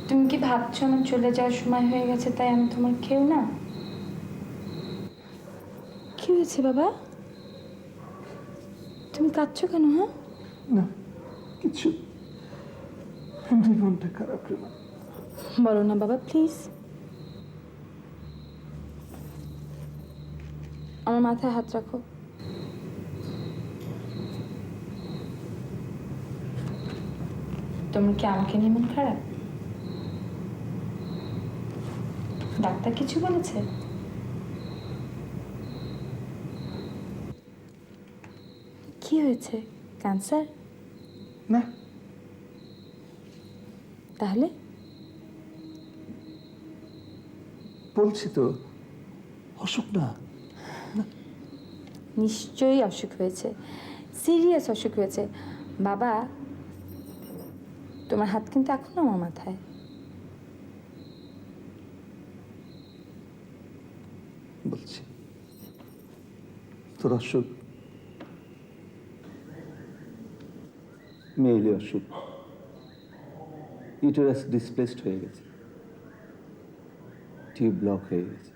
তুমি কি ভাবছো আমার চলে যাওয়ার সময় হয়ে গেছে তাই আমি তোমার কেউ না? কি হয়েছে বাবা? তুমি কাঁদছো কেন? হ্যাঁ, না কিছু, মনটা খারাপ রে। বলো না বাবা, প্লিজ। আমার মাথায় হাত রাখো। তোমার কি আমাকে নিয়ে মন খারাপ? ডাক্তার কিছু বলেছে? কি হয়েছে? ক্যান্সার? না। তাহলে? বলছি তো অসুখ না। নিশ্চয়ই অসুখ হয়েছে, সিরিয়াস অসুখ হয়েছে। বাবা, তোমার হাত কিন্তু এখনো আমার মাথায়। বলছি তোর অসুখ মেইলি অসুখ, ইউটেরাস ডিসপ্লেসড হয়ে গেছে, টিউব ব্লক হয়ে গেছে।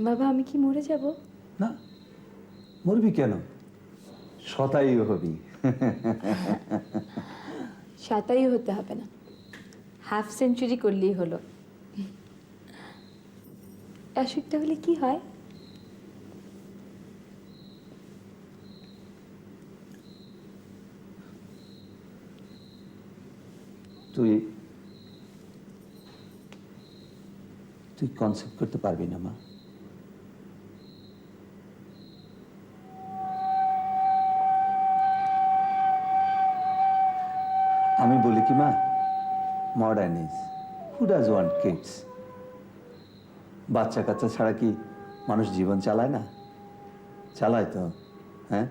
বাবা, আমি কি মরে যাব? না, মরবি কেন? শতায়ু হবি। শতায়ু হতে হবে না, হাফ সেঞ্চুরি করলেই হলো। অসুখটা হলে কি হয়? তুই কনসেপ্ট করতে পারবি না মা। আমি বলি কি মা, modern is, who does want kids? বাচ্চা কাচ্চা ছাড়া কি মানুষ জীবন চালায় না? চালায় তো, হ্যাঁ।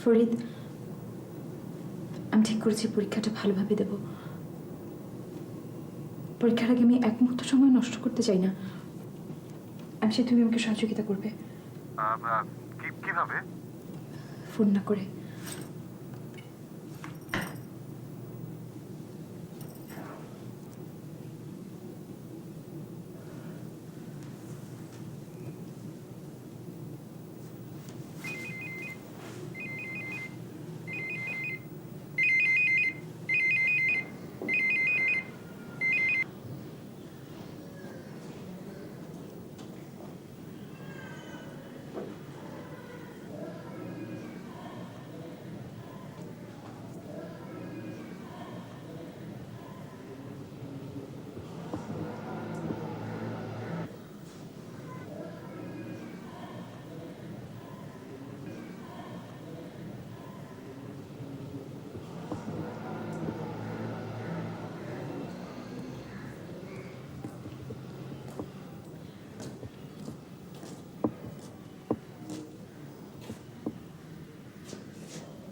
ফরিদ, আমি ঠিক করেছি পরীক্ষাটা ভালোভাবে দেব। পরীক্ষার আগে আমি এক মুহূর্ত সময় নষ্ট করতে চাই না। আমি সে তুমি আমাকে সহযোগিতা করবে। কিভাবে? ফোন না করে।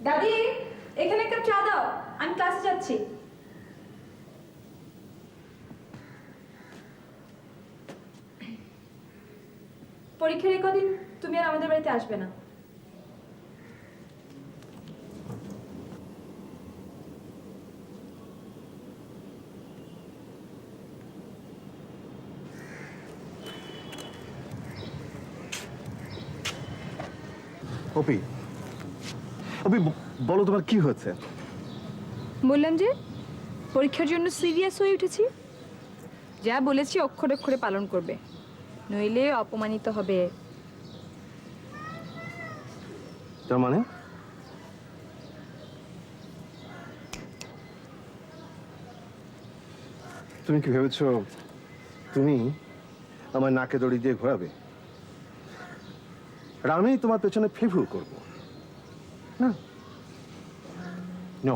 দাদি, এখানে একটা চা দাও, আমি ক্লাসে যাচ্ছি। পরীক্ষার এই কদিন তুমি আর আমাদের বাড়িতে আসবে না। অপি, অপি বলো তোমার কি হয়েছে? বললাম যে পরীক্ষার জন্য সিরিয়াস হয়ে উঠেছি। যা বলেছি অক্ষরে অক্ষরে পালন করবে, নইলে অপমানিত হবে। তার মানে তুমি কি ভেবেছো তুমি আমার নাকে দড়ি দিয়ে ঘোরাবে আর আমি তোমার পেছনে ফেফুর করব? না, no,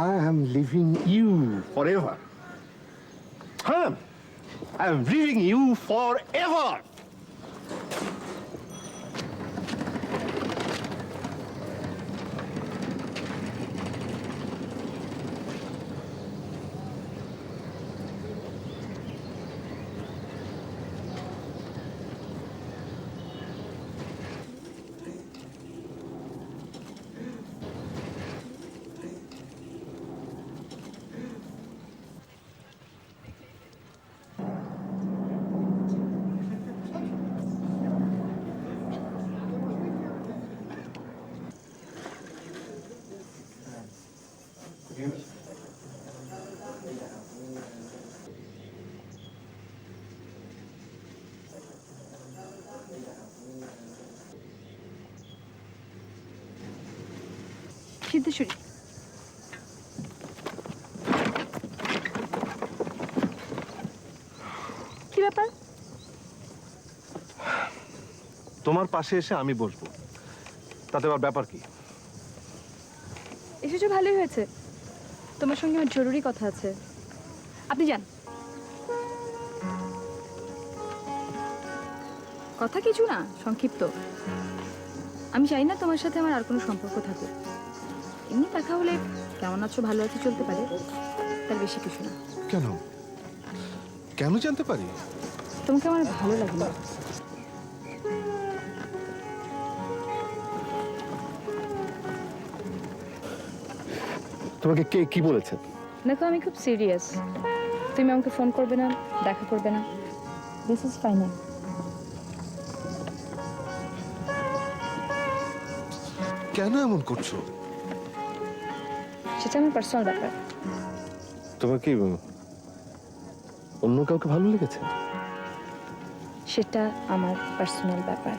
I am leaving you forever. হ্যাঁ, I am leaving you forever. Siddheshwari, কি ব্যাপার? তোমার পাশে এসে আমি বসবো, তাতে আবার ব্যাপার কি? এসেছো ভালোই হয়েছে। তোমার সঙ্গে আমার জরুরি কথা আছে। আপনি যান। কথা কিছু না, সংক্ষিপ্ত। আমি চাই না তোমার সাথে আমার আর কোনো সম্পর্ক থাকুক। এমনি দেখা হলে কেমন আছো, ভালো আছো চলতে পারে, তার বেশি কিছু না। কেন কেন জানতে পারি? তোমাকে আমার ভালো লাগে না। তোমাকে কে কি বলেছে? দেখো, আমি খুব সিরিয়াস। তুমি আমাকে ফোন করবে না, দেখা করবে না, দিস ইজ ফাইনাল। কেন এমন করছো? সেটা আমার পার্সোনাল ব্যাপার। তোমার কি অন্য কাউকে ভালো লেগেছে? সেটা আমার পার্সোনাল ব্যাপার।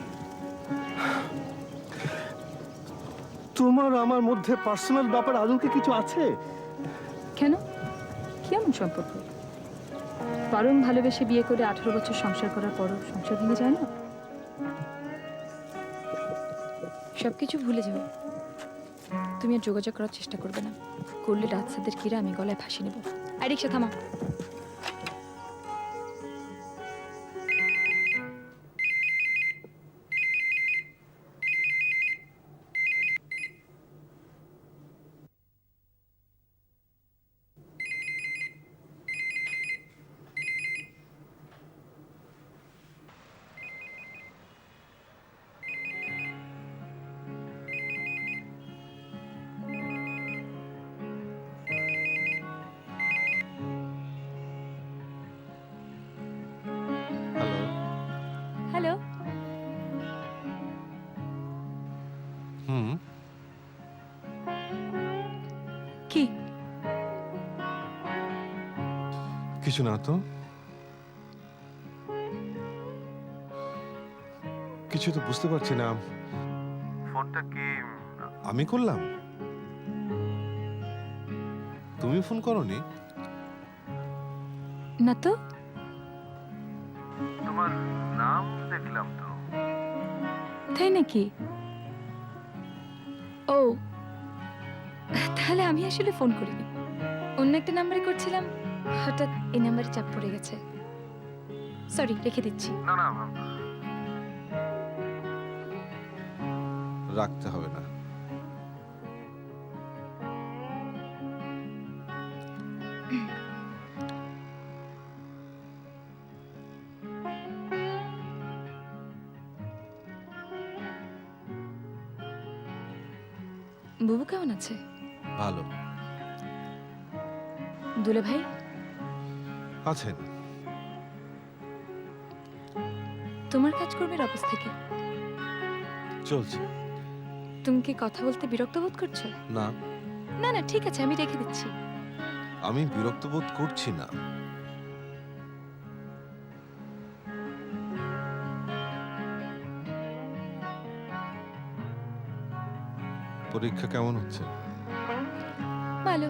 তোমার আমার মধ্যে পার্সোনাল ব্যাপার আদৌ কি কিছু আছে? কেন? কেমন সম্পর্ক? পরম ভালোবেসে বিয়ে করে 18 বছর সংসার করার পরও সংসার ভেঙে যায় না? সবকিছু ভুলে যাও। তুমি আর যোগাযোগ করার চেষ্টা করবে না। করলে রাত সাদের কিরা আমি গলায় ফাঁসি নেব। আর রিক্সা থামা। হ্যালো। হুম, কি? কিছু না তো। কিছু তো বুঝতে পারছি না। ফোনটা কি আমি করলাম? তুমি ফোন করনি? না তো। তোমার নাম দেখলাম তো। তাই নাকি? ও, তাহলে আমি আসলে ফোন করিনি, অন্য একটা নাম্বারে করছিলাম, হঠাৎ এই নাম্বারে চাপ পড়ে গেছে। সরি, রেখে দিচ্ছি। না না, রাখতে হবে না। বুবু কেমন আছে? ভালো দুলে ভাই আছেন। তোমার কাজকর্মের অবস্থা কি? চলছে। তুমি কি কথা বলতে বিরক্ত বোধ করছো? না, না না, ঠিক আছে, আমি রেখে দিচ্ছি। আমি বিরক্ত বোধ করছি না। পরীক্ষা কেমন হচ্ছে? ভালো।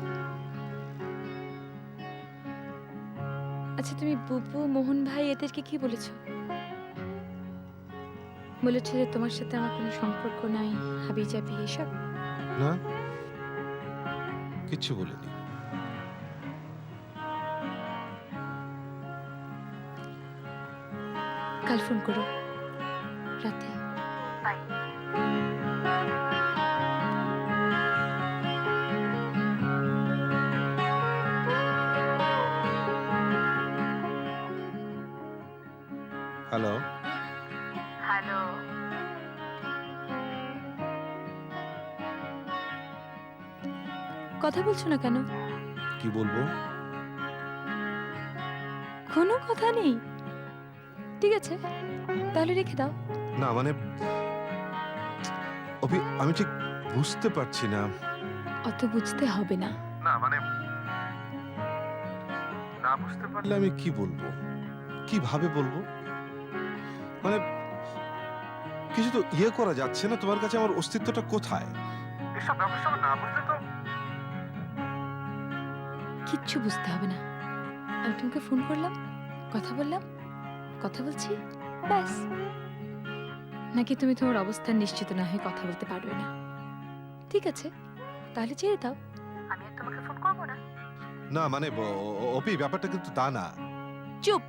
আচ্ছা, তুমি বুবু, মোহন ভাই এদেরকে কি বলেছো? বলেছো যে তোমার সাথে আমার কোনো সম্পর্ক নাই, হাবি জাবি এসব? না, কিচ্ছু বলিনি। কাল ফোন করো রাতে। বাই। হ্যালো। হ্যালো। কথা বলছো না কেন? কি বলবো? কোনো কথা নেই? ঠিক আছে, তাহলে রেখে দাও। না মানে অভি, আমি ঠিক বুঝতে পারছি না। অত বুঝতে হবে না। না মানে না বুঝতে পারলে আমি কি বলবো, কিভাবে বলবো? মানে কিছু তো ইয়ে করা যাচ্ছে না। তোমার কাছে আমার অস্তিত্বটা কোথায়? এসব ব্যবস্থা না বুঝলে তো। কিচ্ছু বুঝতে হবে না। আমি তোমাকে ফোন করলাম, কথা বললাম, কথা বলছি, ব্যাস। নাকি তুমি তোমার অবস্থান নিশ্চিত না হয়ে কথা বলতে পারবে না? ঠিক আছে, তাহলে ছেড়ে দাও, আমি আর তোমাকে ফোন করবো না। না মানে অপি, ব্যাপারটা কিন্তু তা না। চুপ।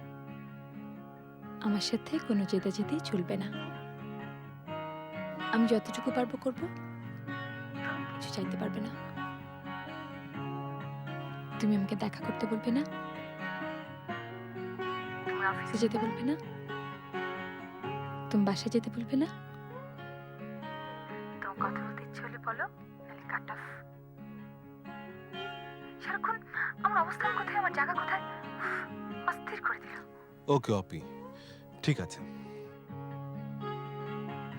আমার সাথে কোনো জেদাজেদি চলবে না। আমি যতটুকু পারবো করবো, তুমি কিছু চাইতে পারবে না। তুমি আমাকে দেখা করতে বলবে না, তুমি অফিসে যেতে বলবে না, তুমি বাসায় যেতে বলবে না। তোমার কথা বলতে ইচ্ছে হলে বলো, নাহলে কাট অফ। সারাক্ষণ আমার অবস্থান কোথায়, আমার জায়গা কোথায়, অস্থির করে দিল। ওকে অপি, ঠিক আছে।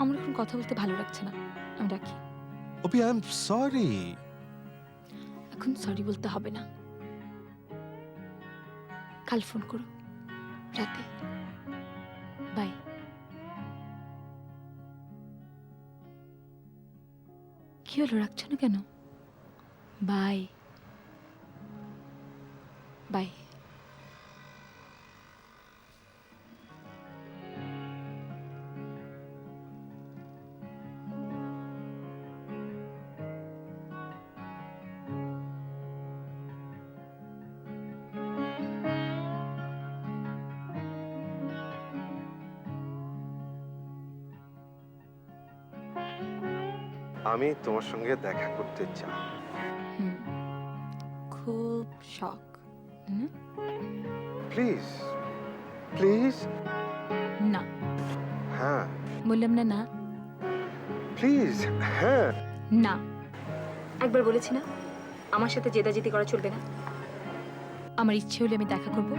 আমার এখন কথা বলতে ভালো লাগছে না, আমি রাখি। অপি, আই এম সরি। এখন সরি বলতে হবে না, কাল ফোন করো রাতে। বাই। কি হলো, রাখছো না কেন? Bye bye. আমি তোমার সঙ্গে দেখা করতে চাই। খুব শখ। Please please. না। হ্যাঁ। বললাম না না। প্লিজ। হ্যাঁ। না। একবার বলেছি না, আমার সাথে জেদাজেদি করা চলবে না। আমার ইচ্ছে হলে আমি দেখা করব,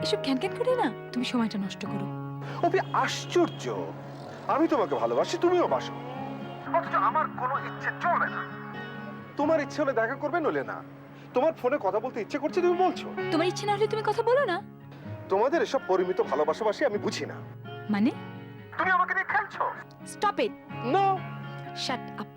এসব ক্যান ক্যান করে না তুমি সময়টা নষ্ট করো। অপি আশ্চর্য, আমি তোমাকে ভালোবাসি, তুমিও বাসো, অথচ আমার কোনো ইচ্ছে চলবে না। তোমার ইচ্ছে হলে দেখা করবে, নইলে না। তোমার ফোনে কথা বলতে ইচ্ছে করছে, তুমি বলছো। তোমার ইচ্ছে না হলে তুমি কথা বলো না। তোমাদের এসব পরিমিত ভালোবাসাবাসি আমি বুঝি না। মানে তুমি আমাকে নিয়ে খেলছো। Stop it. No, shut up.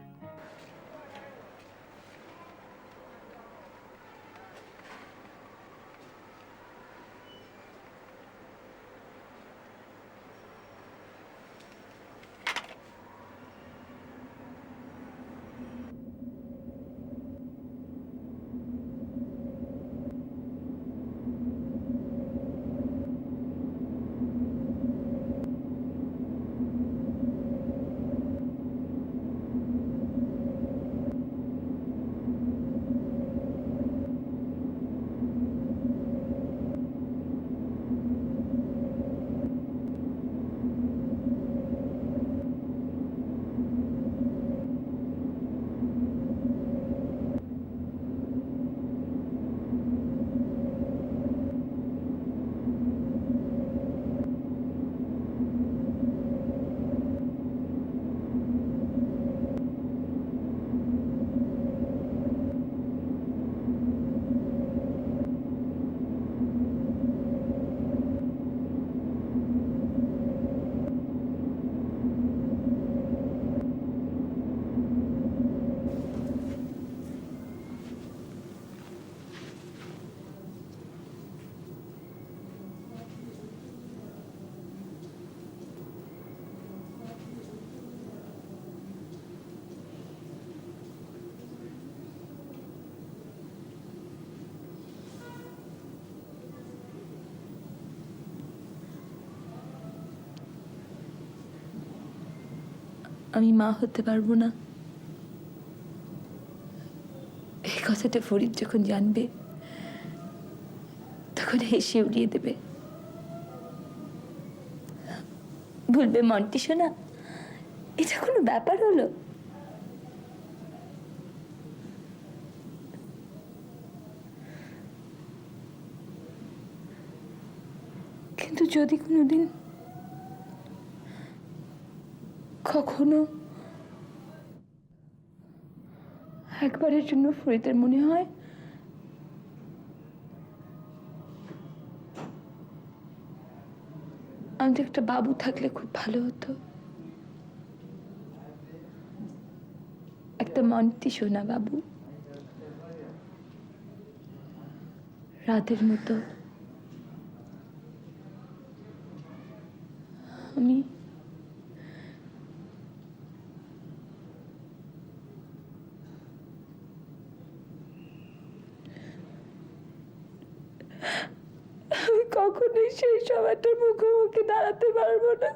আমি মা হতে পারবো না, এই কথাটা ফরিদ যখন জানবে তখন হেসে উড়িয়ে দেবে, বলবে মন্টি শোনা এটা কোনো ব্যাপার হলো। কিন্তু যদি কোনোদিন কখনো একবারের জন্য ফরিদের মনে হয় আমাদের একটা বাবু থাকলে খুব ভালো হতো, একটা মন্টি সোনা বাবু, রাতের মতো। আমি কখনোই সেই সময়টার মুখোমুখি দাঁড়াতে পারবো না।